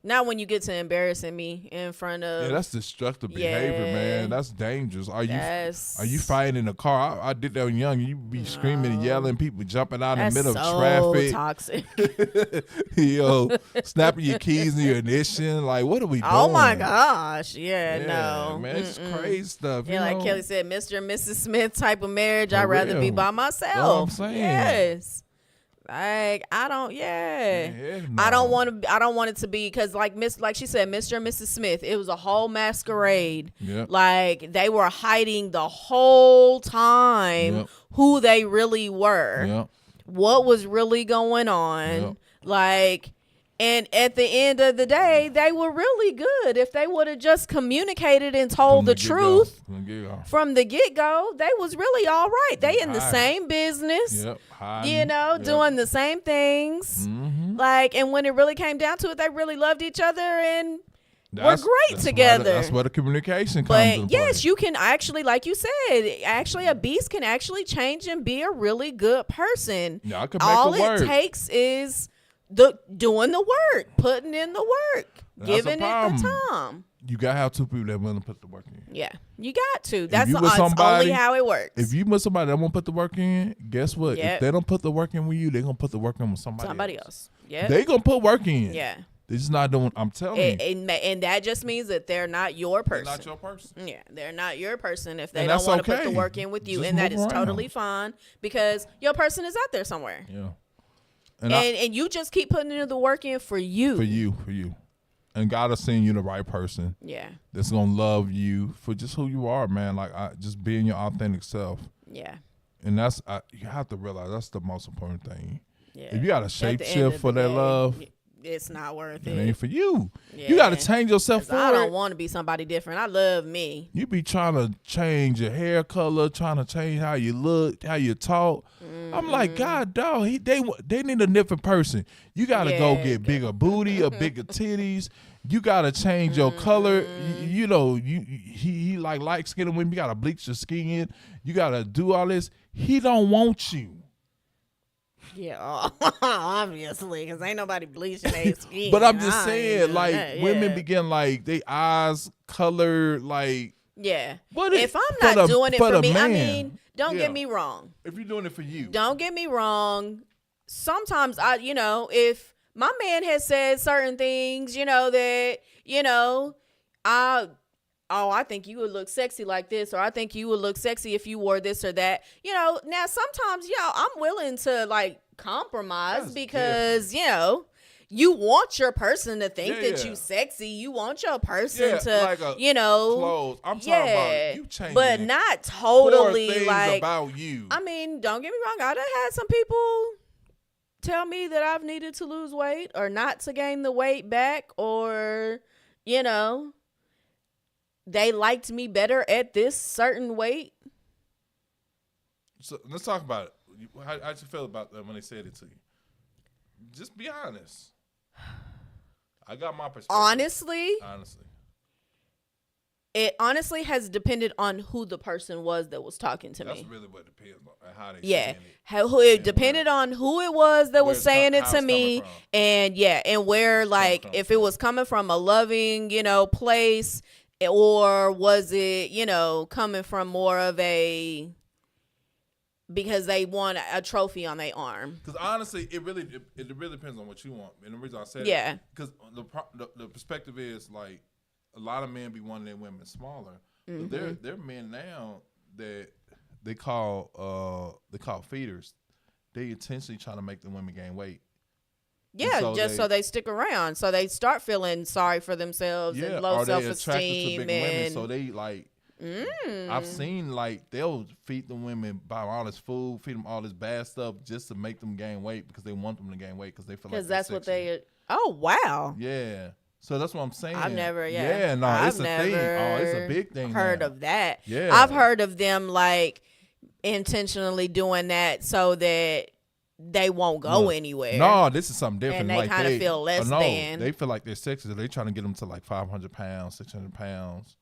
Not when you get to embarrassing me in front of. Yeah, that's destructive behavior, man. That's dangerous. Are you fighting in a car? I did that when young. You be screaming and yelling, people jumping out in the middle of traffic. Toxic. Yo, snapping your keys in your ignition. Like, what are we doing? Oh my gosh. Yeah, no. Man, it's crazy stuff. Yeah, like Kelly said, Mr. and Mrs. Smith type of marriage. I'd rather be by myself. You know what I'm saying? Yes. Like I don't want it to be, because like she said, Mr. and Mrs. Smith, it was a whole masquerade. Yep. Like they were hiding the whole time who they really were, what was really going on. Like, and at the end of the day, they were really good. If they would have just communicated and told the truth from the get-go, they was really all right. They in the same business, you know, doing the same things. Like, and when it really came down to it, they really loved each other and were great together. That's where the communication comes into But yes, play. you can actually, like you said, actually a beast can actually change and be a really good person. Yeah, I could make all it work. It takes is doing the work, putting in the work, giving it the time. You gotta have two people that want to put the work in. Yeah, you got to. That's somebody, only how it works. If you with somebody that won't put the work in, guess what? Yep. If they don't put the work in with you, they're gonna put the work in with somebody else. Yeah, they gonna put work in. Yeah, they're just not doing. I'm telling you, and that just means that they're not your person. They're not your person. Yeah, they're not your person if they don't want to put the work in with you, Just and that move is around. totally fine, because your person is out there somewhere. Yeah. And you just keep putting in the work in for you. For you. And God will send you the right person. Yeah. That's gonna love you for just who you are, man. Like just being your authentic self. Yeah. And that's you have to realize that's the most important thing. Yeah. If you got to shape shift for that love, it's not worth it. It ain't for you. Yeah. You got to change yourself for I it. don't want to be somebody different. I love me. You be trying to change your hair color, trying to change how you look, how you talk. I'm like, God, dog, they need a different person. You got to go get bigger booty or bigger titties. You got to change your color. You know, he like light-skinned women. You got to bleach your skin. You got to do all this. He don't want you. Yeah, obviously, because ain't nobody bleaching their skin. But I'm just saying, like, women begin, like, they eyes color, like. Yeah. If I'm not doing it for me, man, I mean, don't get me wrong. If you're doing it for you. Don't get me wrong. Sometimes, if my man has said certain things, that, I think you would look sexy like this, or I think you would look sexy if you wore this or that. Now sometimes, I'm willing to like compromise because, you want your person to think that you sexy. You want your person to, like clothes. I'm talking about you changing, but not totally like about you. I mean, don't get me wrong. I done had some people tell me that I've needed to lose weight or not to gain the weight back, or they liked me better at this certain weight. So let's talk about it. How'd you feel about that when they said it to you? Just be honest. I got my perspective. Honestly. It honestly has depended on who the person was that was talking to me. That's really what depends on how they saying it. It depended on who it was that was saying it to me, and where, like, if it was coming from a loving, place, or was it, coming from more of a because they want a trophy on their arm. Because honestly, it really depends on what you want. And the reason I said it, because the perspective is like a lot of men be wanting their women smaller. Mm-hmm. But there are men now that they call feeders. They intentionally trying to make the women gain weight. Yeah, so they stick around. So they start feeling sorry for themselves and low self-esteem. Women, so they like. I've seen like they'll feed the women, buy all this food, feed them all this bad stuff just to make them gain weight because they want them to gain weight because they feel like that's what they. Oh wow. Yeah. So that's what I'm saying. I've never. It's a thing. Oh, it's a big thing. Heard of that? Yeah. I've heard of them like intentionally doing that so that they won't go anywhere. No, this is something different. And they kind of feel less than. They feel like they're sexy. So they trying to get them to like 500 pounds, 600 pounds.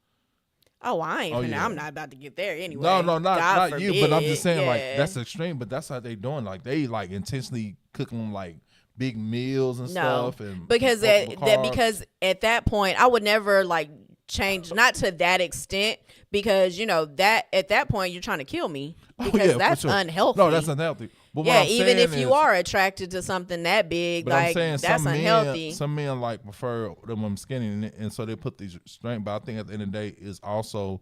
Oh, I'm not about to get there anyway. No, not you. But I'm just saying, like, that's extreme. But that's how they doing. Like, they like intentionally cooking like big meals and stuff. And because at that point, I would never like change, not to that extent, because that at that point you're trying to kill me because that's unhealthy. No, that's unhealthy. But even if you are attracted to something that big, like that's unhealthy. Some men like prefer them when skinny, and so they put these strength. But I think at the end of the day is also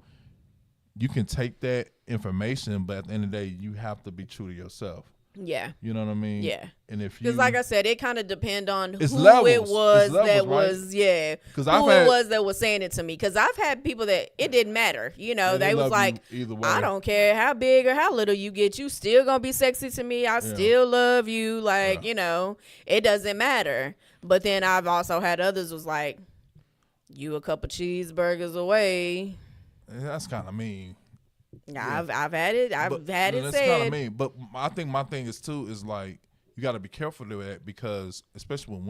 you can take that information, but at the end of the day you have to be true to yourself. Yeah. You know what I mean? Yeah. And if you, because like I said, it kind of depend on who levels. It was that right? was, who it was that was saying it to me. Because I've had people that it didn't matter. They was like, I don't care how big or how little you get, you still gonna be sexy to me. I still love you. Like, it doesn't matter. But then I've also had others was like, you a couple cheeseburgers away. That's kind of mean. Yeah. I've had it. I've had it that's said. Kind of mean. But I think my thing is too is like you got to be careful with that because especially with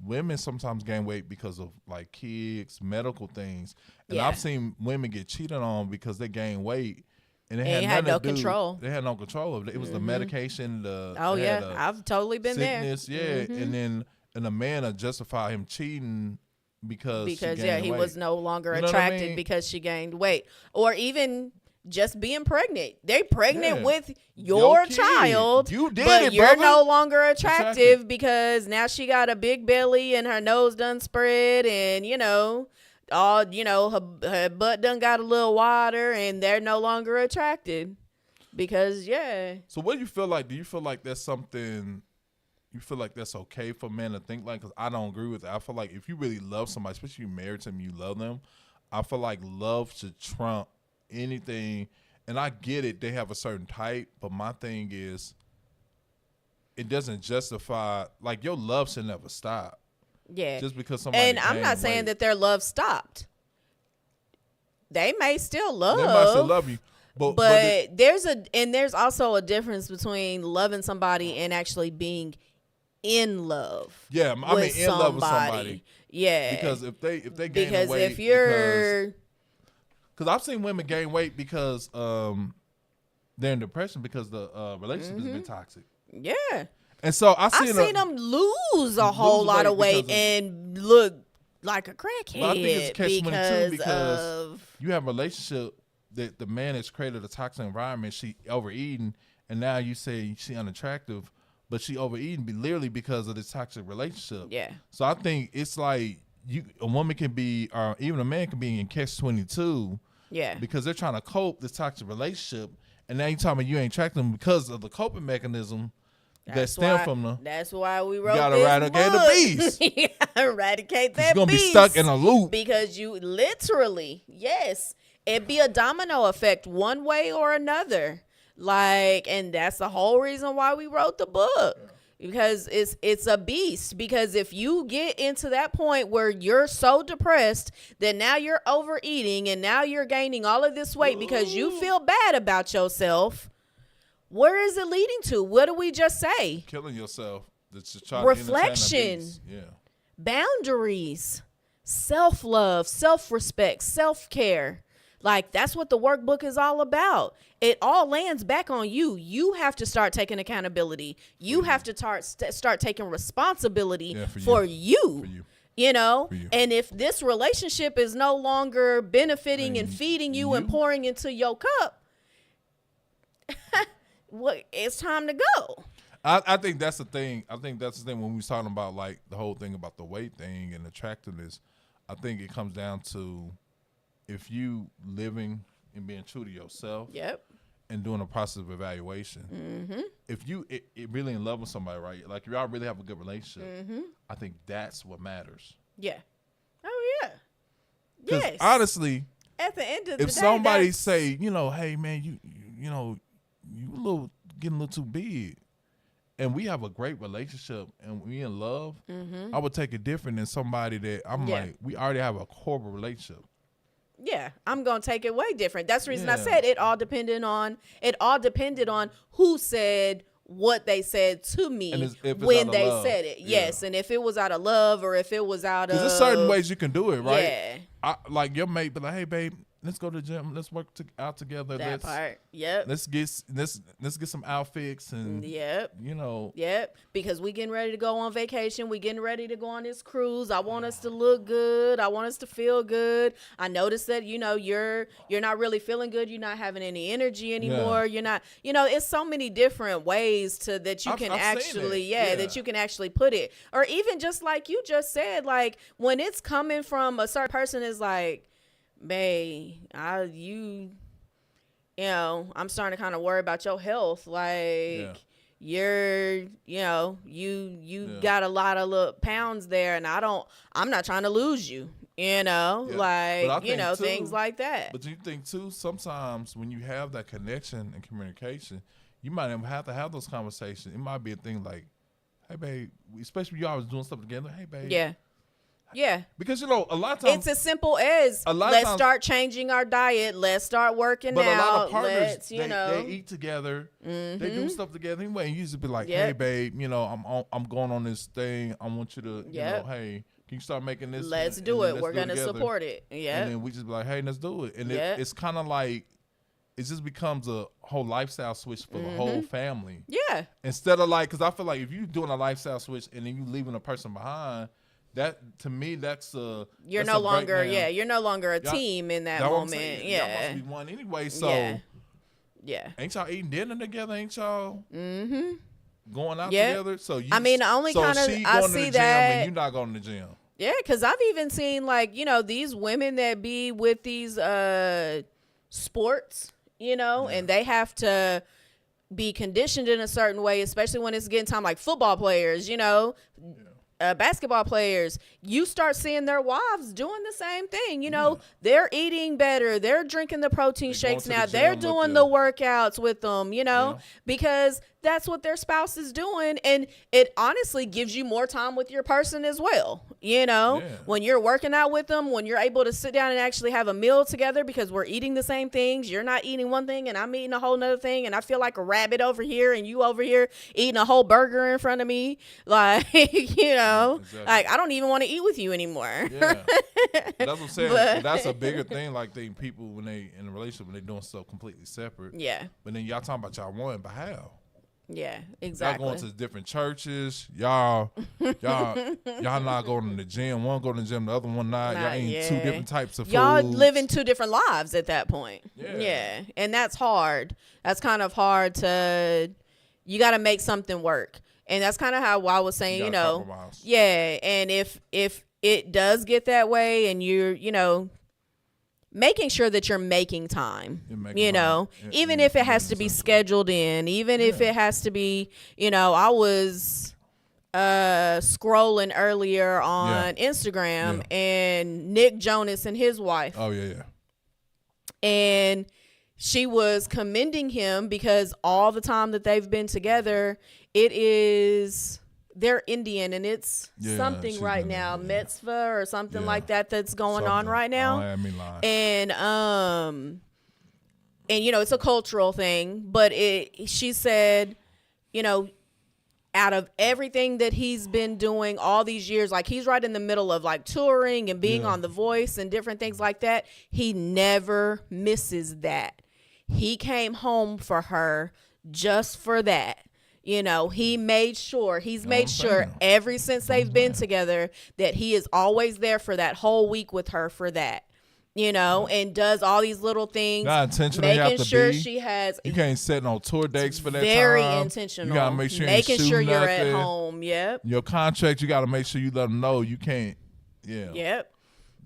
women sometimes gain weight because of like kids, medical things, and I've seen women get cheated on because they gain weight and they had no control. They had no control of it. It was the medication. I've totally been sickness, there. And then a man will justify him cheating. Because he was no longer attracted because she gained weight, or even just being pregnant. They pregnant with your child, but you're no longer attractive because now she got a big belly and her nose done spread, and her butt done got a little wider, and they're no longer attracted because So what do you feel like? Do you feel like that's something you feel like that's okay for men to think like? Because I don't agree with that. I feel like if you really love somebody, especially you married to them, you love them. I feel like love should trump anything. And I get it; they have a certain type, but my thing is, it doesn't justify like your love should never stop. Yeah. Just because somebody. And I'm not saying that their love stopped. They may still love. They might still love you. But there's also a difference between loving somebody and actually being in love. Yeah, I mean in love with somebody. Yeah. Because if they gain weight, because if you're, because I've seen women gain weight because they're in depression because the relationship has been toxic. Yeah. And so I've seen them lose a whole lot of weight and look like a crackhead. But I think it's catch-22 because you have a relationship that the man has created a toxic environment. She overeating, and now you say she unattractive, but she overeating literally because of this toxic relationship. Yeah. So I think it's like a woman can be, or even a man can be in catch-22. Yeah. Because they're trying to cope this toxic relationship, and now you talking about you ain't attracting them because of the coping mechanism. That's why we wrote you gotta this eradicate book. the beast. You gotta eradicate that beast. You're gonna be stuck in a loop because you literally, yes, it'd be a domino effect one way or another. Like, and that's the whole reason why we wrote the book. Because it's a beast. Because if you get into that point where you're so depressed that now you're overeating and now you're gaining all of this weight because you feel bad about yourself. Where is it leading to? What did we just say? Killing yourself. Reflection. Yeah. Boundaries. Self-love. Self-respect. Self-care. Like, that's what the workbook is all about. It all lands back on you. You have to start taking accountability. You have to start taking responsibility for you. You know? And if this relationship is no longer benefiting and feeding you and pouring into your cup, well, it's time to go. I think that's the thing. I think that's the thing when we was talking about like the whole thing about the weight thing and attractiveness. I think it comes down to if you living and being true to yourself. Yep. And doing a process of evaluation. If you it really in love with somebody, right? Like if y'all really have a good relationship, I think that's what matters. Yeah. Oh yeah. Yes. Honestly, at the end of the day, if somebody say, you know, hey man, you know, you getting a little too big, and we have a great relationship and we in love, I would take it different than somebody that I'm like, we already have a corporate relationship. Yeah, I'm gonna take it way different. That's the reason I said it all depended on who said what they said to me when they said it. Yes, and if it was out of love or if it was out of, there's certain ways you can do it, right? Yeah, like your mate be like, hey babe, let's go to the gym. Let's work out together. That part. Yep. Let's get some outfits and you know. Yep. Because we getting ready to go on vacation. We getting ready to go on this cruise. I want us to look good. I want us to feel good. I noticed that, you know, you're not really feeling good. You're not having any energy anymore. You're not, you know, it's so many different ways that you can that you can actually put it. Or even just like you just said, like when it's coming from a certain person is like, babe, you know, I'm starting to kind of worry about your health. Like you're, you know, you got a lot of little pounds there, and I'm not trying to lose you. You know, like you know, things like that. But you think too, sometimes when you have that connection and communication, you might even have to have those conversations. It might be a thing like, hey babe, especially when you always doing stuff together. Hey babe. Yeah. Yeah. Because, you know, a lot of times. It's as simple as let's start changing our diet. Let's start working out. But a lot of partners, they eat together. They do stuff together anyway. And you just be like, hey, babe, you know, I'm going on this thing. I want you to, you know, hey, can you start making this? Let's do it. We're going to support it. Yeah. And then we just be like, hey, let's do it. And it's kind of like, it just becomes a whole lifestyle switch for the whole family. Yeah. Instead of like, because I feel like if you're doing a lifestyle switch and then you leaving a person behind, that to me, that's you're no longer you're no longer a team in that moment. Y'all must be one anyway. So ain't y'all eating dinner together? Ain't y'all going out together? So you, I mean, I only kind of I see that and you're not going to the gym. Yeah, because I've even seen like, you know, these women that be with these sports, you know, and they have to be conditioned in a certain way, especially when it's getting time, like football players, basketball players, you start seeing their wives doing the same thing. They're eating better. They're drinking the protein shakes now. They're doing the workouts with them, because that's what their spouse is doing. And it honestly gives you more time with your person as well. When you're working out with them, when you're able to sit down and actually have a meal together because we're eating the same things. You're not eating one thing and I'm eating a whole nother thing. And I feel like a rabbit over here and you over here eating a whole burger in front of me. Like, Exactly. like I don't even want to eat with you anymore. Yeah. That's what I'm saying. But that's a bigger thing. Like people when they in a relationship when they doing stuff completely separate. Yeah. But then y'all talking about y'all one, but how? Yeah, exactly. Y'all going to different churches. Y'all not going to the gym. One go to the gym, the other one not. Y'all eating two different types of food. Y'all living two different lives at that point. Yeah. And that's hard. That's kind of hard to. You got to make something work, and that's kind of how I was saying. Compromise. Yeah. And if it does get that way, and you're making sure that you're making time, even if it has to be scheduled in, even if it has to be, I was scrolling earlier on Instagram and Nick Jonas and his wife. Oh, yeah. And she was commending him because all the time that they've been together, they're Indian and it's something right now, mitzvah or something like that's going on right now. And it's a cultural thing, but she said, out of everything that he's been doing all these years, like he's right in the middle of like touring and being on The Voice and different things like that. He never misses that. He came home for her just for that. He made sure, ever since they've been together that he is always there for that whole week with her for that, and does all these little things. Not intentional. Making sure she has. You can't set no tour dates for that very time. Very intentional. You got to make sure making sure you're nothing. at home. Yep. Your contract, you got to make sure you let them know you can't. Yeah. Yep.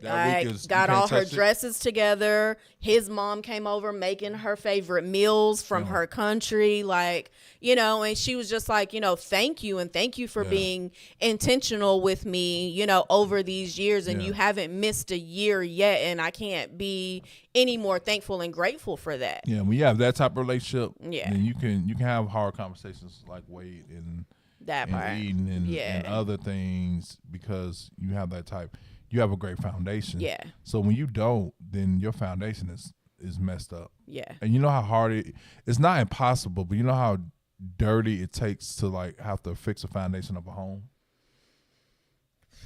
Got all her dresses together. His mom came over making her favorite meals from her country, and she was just like, thank you and thank you for being intentional with me, over these years, and you haven't missed a year yet, and I can't be any more thankful and grateful for that. Yeah, when you have that type of relationship, then you can have hard conversations like weight and eating and other things because you have that type. You have a great foundation. Yeah. So when you don't, then your foundation is messed up. Yeah. And you know how hard it's not impossible, but you know how dirty it takes to have to fix a foundation of a home?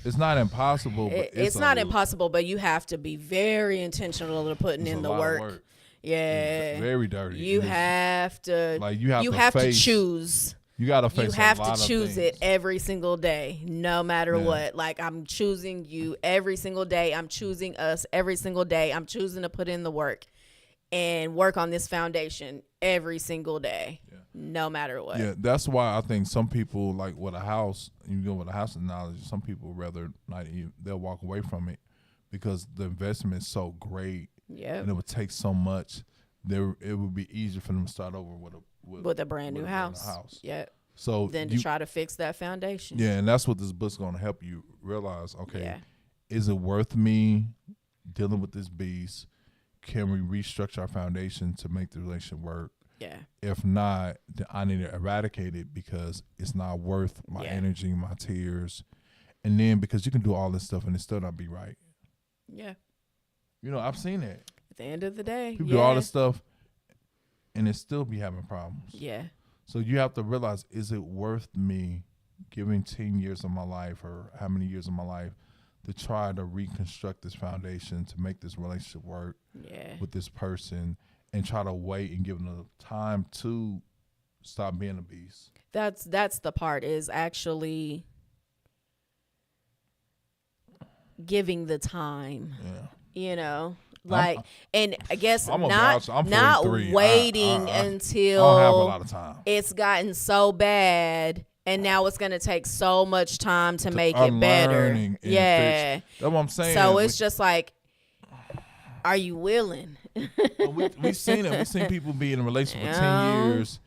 It's not impossible, but it's not impossible, but you have to be very intentional to putting in the work. Yeah. It's very dirty. You have to choose. You gotta face. You have to choose it every single day, no matter what. Like I'm choosing you every single day. I'm choosing us every single day. I'm choosing to put in the work and work on this foundation every single day, no matter what. Yeah, that's why I think some people with a house. You go with a house analogy. Some people rather not even. They'll walk away from it because the investment is so great. Yeah, and it would take so much. It would be easier for them to start over with a brand new house. Yeah. So then to try to fix that foundation. Yeah, and that's what this book's going to help you realize. Okay, is it worth me dealing with this beast? Can we restructure our foundation to make the relationship work? Yeah. If not, then I need to eradicate it because it's not worth my energy, my tears, and then because you can do all this stuff and it still not be right. Yeah. I've seen it. At the end of the day, people do all this stuff. And it still be having problems. Yeah. So you have to realize, is it worth me giving 10 years of my life or how many years of my life to try to reconstruct this foundation to make this relationship work with this person and try to wait and give them the time to stop being a beast? That's the part is actually giving the time. Yeah. And I guess not waiting until I don't have a lot of time. It's gotten so bad, and now it's going to take so much time to make it better. Yeah, that's what I'm saying. So it's just like, are you willing? We've seen it. We've seen people be in a relationship for 10 years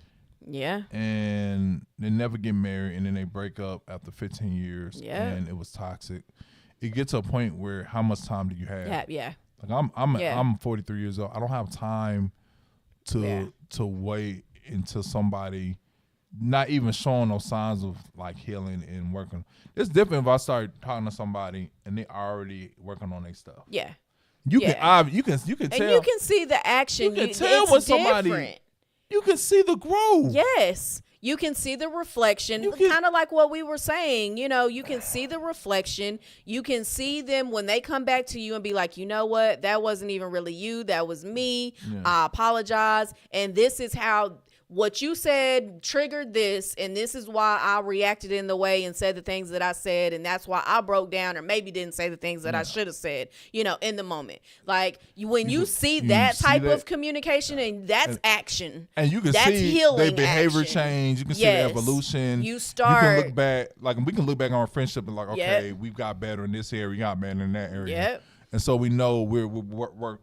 Yeah. And they never get married, and then they break up after 15 years. Yeah. And it was toxic. It gets to a point where how much time do you have? Yeah. Like I'm 43 years old. I don't have time to wait until somebody not even showing no signs of like healing and working. It's different if I start talking to somebody and they already working on their stuff. Yeah. You can tell. And you can see the action. You can tell when somebody. Different. You can see the growth. Yes. You can see the reflection, kind of like what we were saying. You know, you can see the reflection. You can see them when they come back to you and be like, you know what? That wasn't even really you. That was me. Yeah. I apologize. And this is how what you said triggered this. And this is why I reacted in the way and said the things that I said. And that's why I broke down or maybe didn't say the things that I should have said, you know, in the moment. Like when you see that type of communication and that's action. And you can see their behavior change. You can see the evolution. You can look back, like we can look back on our friendship and like, okay, we've got better in this area. We got better in that area. Yep. And so we know we're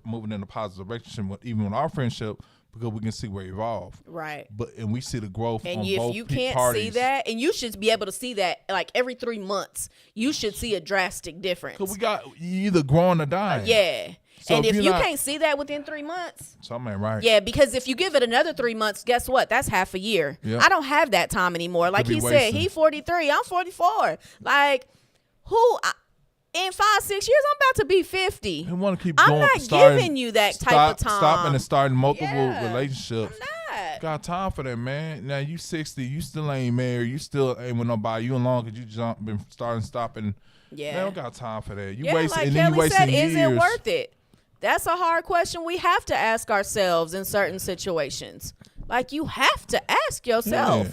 moving in a positive direction, even with our friendship, because we can see we're evolved. Right. And we see the growth and on if both you can't parties. see that, and you should be able to see that like every 3 months, you should see a drastic difference. Because you either growing or dying. Yeah. So and if you can't see that within 3 months. Something ain't right. Yeah, because if you give it another 3 months, guess what? That's half a year. Yep. I don't have that time anymore. Like he said, he 43, I'm 44. Like, in 5-6 years, I'm about to be 50. I want to keep I'm going. not giving you that type of time. Stopping and starting multiple relationships. I'm not. Got time for that, man. Now you 60, you still ain't married. You still ain't with nobody. You alone because you been stopping. Yeah. Man, I don't got time for that. You wasting, like and then Kelly you wasting years. Is it worth it? That's a hard question we have to ask ourselves in certain situations. Like you have to ask yourself.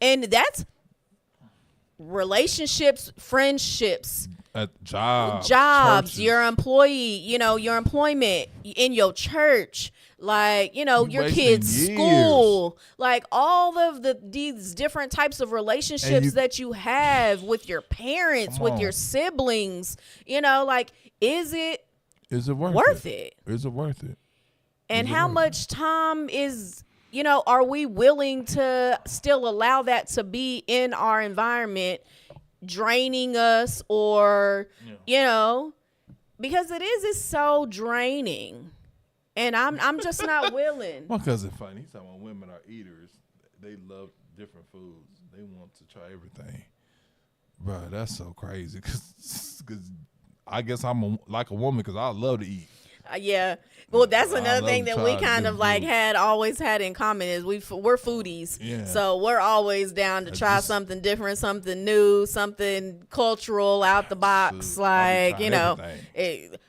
Yeah. And that's relationships, friendships, at jobs, churches. Your employee, your employment, in your church, like, your kids' school, like all of these different types of relationships that you have with your parents, with your siblings, like, is it worth it? Is it worth it? And how much time are we willing to still allow that to be in our environment, draining us or, because it's so draining. And I'm just not willing. My cousin funny. He's talking about women are eaters. They love different foods. They want to try everything. Bro, that's so crazy. Cause I guess I'm like a woman because I love to eat. Yeah. Well, that's another thing that we kind of like always had in common is we're foodies. Yeah. So we're always down to try something different, something new, something cultural, out the box. Like,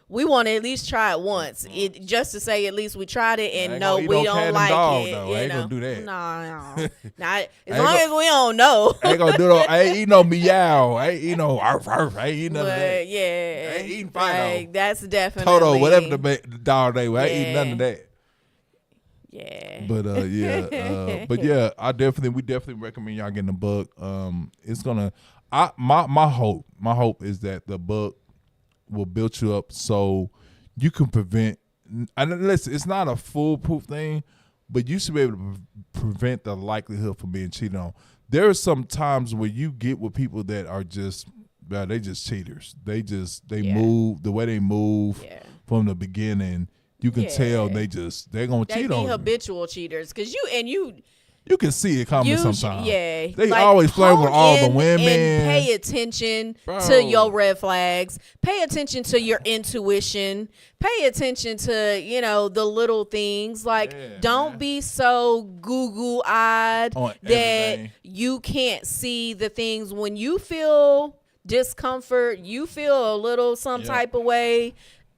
we want to at least try it once. Just to say at least we tried it and no, we don't like it. Though. I ain't gonna do that. No. Not as long as we don't know. I ain't gonna do no. I ain't eat no meow. I ain't eat no arf arf. I ain't eat none of that. Yeah. I ain't eating Fido. That's definitely Toto, whatever the dog they were. I ain't eating none of that. Yeah. But but yeah, we definitely recommend y'all getting the book. It's gonna my hope is that the book will build you up so you can prevent, and listen, it's not a foolproof thing, but you should be able to prevent the likelihood from being cheated on. There are some times where you get with people that are just cheaters. They move the way they move from the beginning. You can tell they're gonna cheat on you. Habitual cheaters, because you can see it coming sometimes. Yeah. They always flirt with all the women. And pay attention to your red flags. Pay attention to your intuition. Pay attention to, the little things. Like, don't be so goo-goo-eyed that you can't see the things. When you feel discomfort, you feel a little some type of way,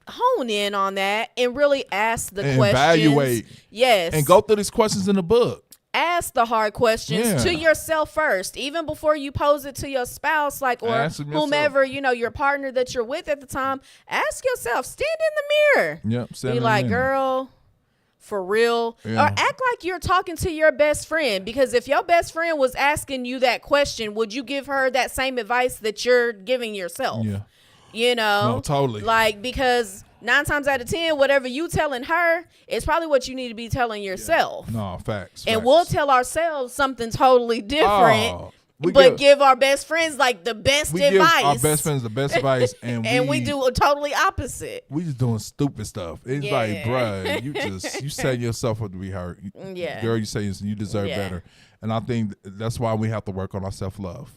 hone in on that and really ask the questions. Evaluate. Yes. And go through these questions in the book. Ask the hard questions to yourself first, even before you pose it to your spouse, or whomever, your partner that you're with at the time. Ask yourself, stand in the mirror. Yep. Be like, girl, for real. Yeah. Or act like you're talking to your best friend, because if your best friend was asking you that question, would you give her that same advice that you're giving yourself? Yeah. No, totally. Like, because 9 times out of 10, whatever you telling her, it's probably what you need to be telling yourself. No, facts. And we'll tell ourselves something totally different. Give our best friends like the best advice. Give our best friends the best advice, and we do a totally opposite. We just doing stupid stuff. It's like, bruh, you setting yourself up to be hurt. Yeah, girl, you say you deserve better, and I think that's why we have to work on our self-love.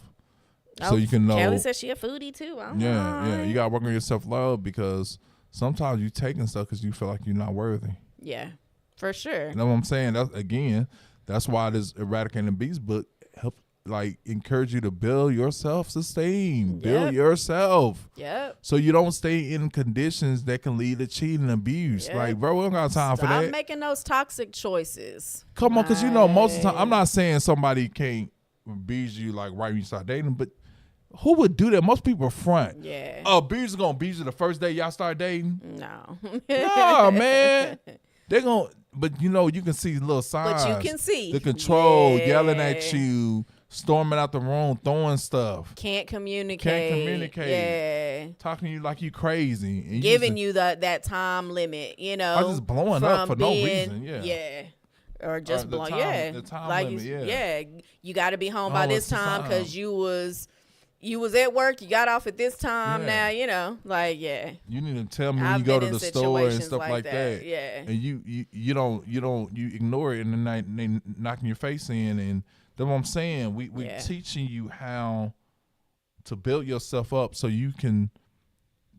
So you can know. Kelly says she a foodie too. Yeah. You gotta work on your self-love because sometimes you taking stuff because you feel like you're not worthy. Yeah, for sure. You know what I'm saying? That's why this Eradicating the Beast book help encourage you to build your self-esteem, build yourself. Yep. So you don't stay in conditions that can lead to cheating and abuse. Yep. Like, bro, we don't got time for that. Stop making those toxic choices. Come on, because most of the time, I'm not saying somebody can't abuse you right when you start dating, but who would do that? Most people front. Yeah. Oh, abuse is gonna abuse you the first day y'all start dating. No. No, man. They're gonna, but you can see little signs. But you can see the control, yelling at you, storming out the room, throwing stuff. Can't communicate. Yeah. Talking to you like you crazy. And giving you that time limit, Or just blowing up for no reason. Yeah. Yeah. Or just blowing. The time limit, you got to be home by this time because you was at work. You got off at this time. Now you need to tell me when you go to the store and stuff like that. Yeah. And you ignore it, and then they knocking your face in, and that's what I'm saying. We teaching you how to build yourself up so you don't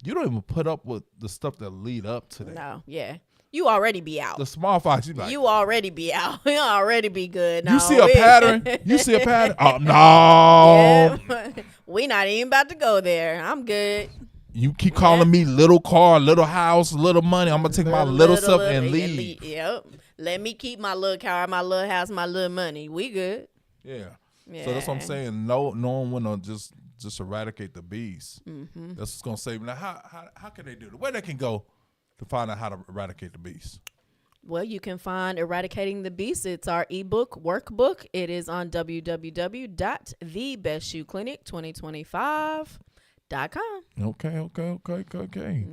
even put up with the stuff that lead up to that. No, yeah. You already be out. The small fox, you already be out. You already be good. No, you see a pattern? You see a pattern? Oh, no. Yeah. We not even about to go there. I'm good. You keep calling me little car, little house, little money. I'm going to take my little stuff and leave. Yep. Let me keep my little car, my little house, my little money. We good. Yeah. So that's what I'm saying. No one want to just eradicate the beast. Mm-hmm. That's what's going to save me. Now, how can they do it? Where they can go to find out how to eradicate the beast? Well, you can find Eradicating the Beast. It's our ebook workbook. It is on www.thebestshoclinic2025.com. Okay.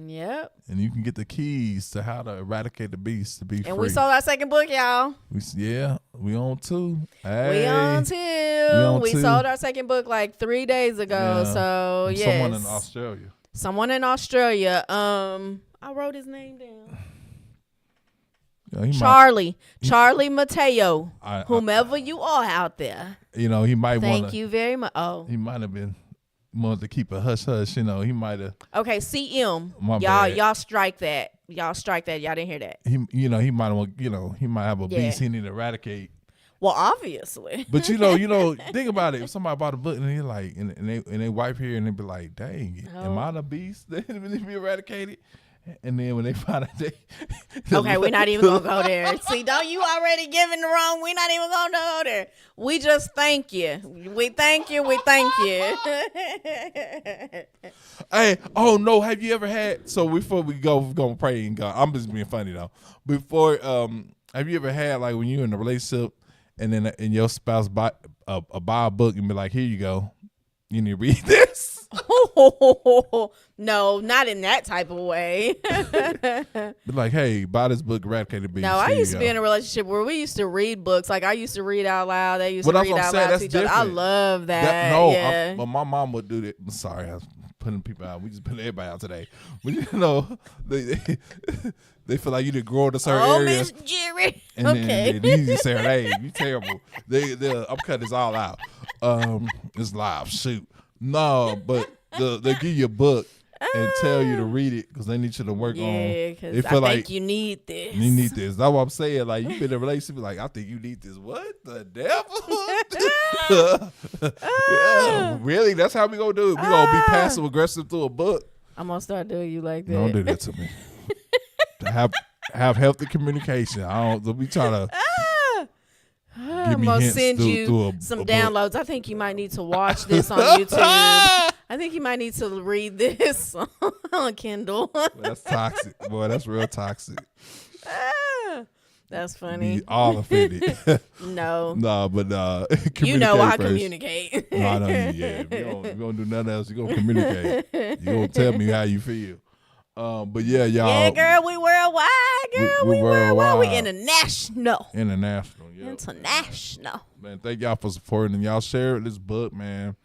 Yep. And you can get the keys to how to eradicate the beast to be free. And we sold our second book, y'all. We on 2. Hey, we on 2. We sold our second book 3 days ago. Yeah. So, yes. Someone in Australia. I wrote his name down. Charlie Mateo, whomever you are out there. He might want to. Thank you very much. Oh, he might have been wanted to keep a hush hush. He might have. Okay, CM. Y'all strike that. Y'all didn't hear that. He might want. He might have a beast he need to eradicate. Well, obviously. But think about it. If somebody bought a book and they're and they wife here and they be like, dang, am I the beast that need to be eradicated? And then when they find out okay, we're not even going to go there. See, don't you already giving the wrong? We're not even going to go there. We just thank you. We thank you. Hey, oh no, have you ever had, so before we go, we're going to pray and God, I'm just being funny though. Before, have you ever had when you're in a relationship and then your spouse buy a book and be like, here you go. You need to read this. No, not in that type of way. But hey, buy this book, Eradicated Beast. No, I used to be in a relationship where we used to read books. I used to read out loud. They used to read out loud to each other. I love that. But my mom would do that. I'm sorry, I was putting people out. We just put everybody out today. But they feel like you did grow in a certain area. Miss Jerry. And then you just say, hey, you terrible. I'm cutting this all out. It's live. Shoot. No, but they give you a book and tell you to read it because they need you to work on. Yeah, because I think you need this. You need this. That's what I'm saying. You've been in a relationship, I think you need this. What the devil? Yeah, really? That's how we gonna do it. We gonna be passive aggressive through a book. I'm gonna start doing you like that. Don't do that to me. have healthy communication. Don't be trying to. I'm going to send you some downloads. I think you might need to watch this on YouTube. I think you might need to read this on Kindle. That's toxic. Boy, that's real toxic. That's funny. Be all offended. No. No, but you know I first. Communicate. No, I know you. Yeah, if you don't do nothing else, you're going to communicate. You're going to tell me how you feel. But yeah, y'all. Yeah, girl, we worldwide. Girl, we worldwide. We International. Yeah. International. Man, thank y'all for supporting, and y'all share this book, man.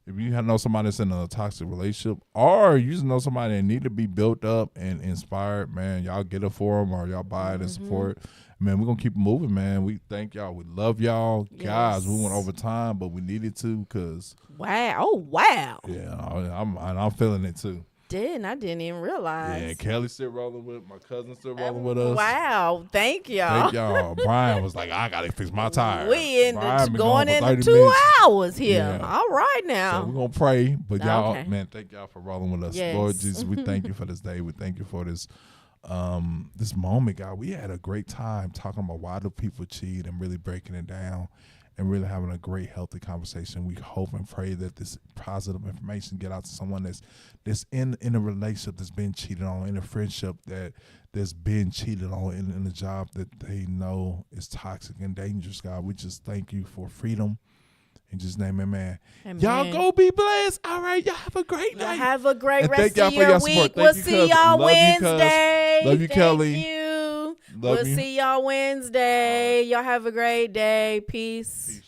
If you know somebody that's in a toxic relationship, or you just know somebody that need to be built up and inspired, man, y'all get it for them, or y'all buy it and support. Man, we're going to keep moving, man. We thank y'all. We love y'all. Yes. Guys, we went over time, but we needed to because. Wow. Oh, wow. Yeah, I'm feeling it too. I didn't even realize. Yeah, Kelly still rolling with my cousin still rolling with us. Wow, thank y'all. Brian was like, I gotta fix my tires. We going into 2 hours here. Yeah. All right now. So we're gonna pray, but y'all, man, thank y'all for rolling with us. Yes. Lord Jesus, we thank you for this day. We thank you for this this moment, God. We had a great time talking about why do people cheat and really breaking it down. And really having a great, healthy conversation. We hope and pray that this positive information get out to someone that's in a relationship that's been cheated on, in a friendship that's been cheated on, in a job that they know is toxic and dangerous. God, we just thank you for freedom. In Jesus' name, amen. Y'all go be blessed. All right, y'all have a great night. Have a great rest of your week. We'll see y'all Wednesday. Love you, Kelly. We'll see y'all Wednesday. Y'all have a great day. Peace.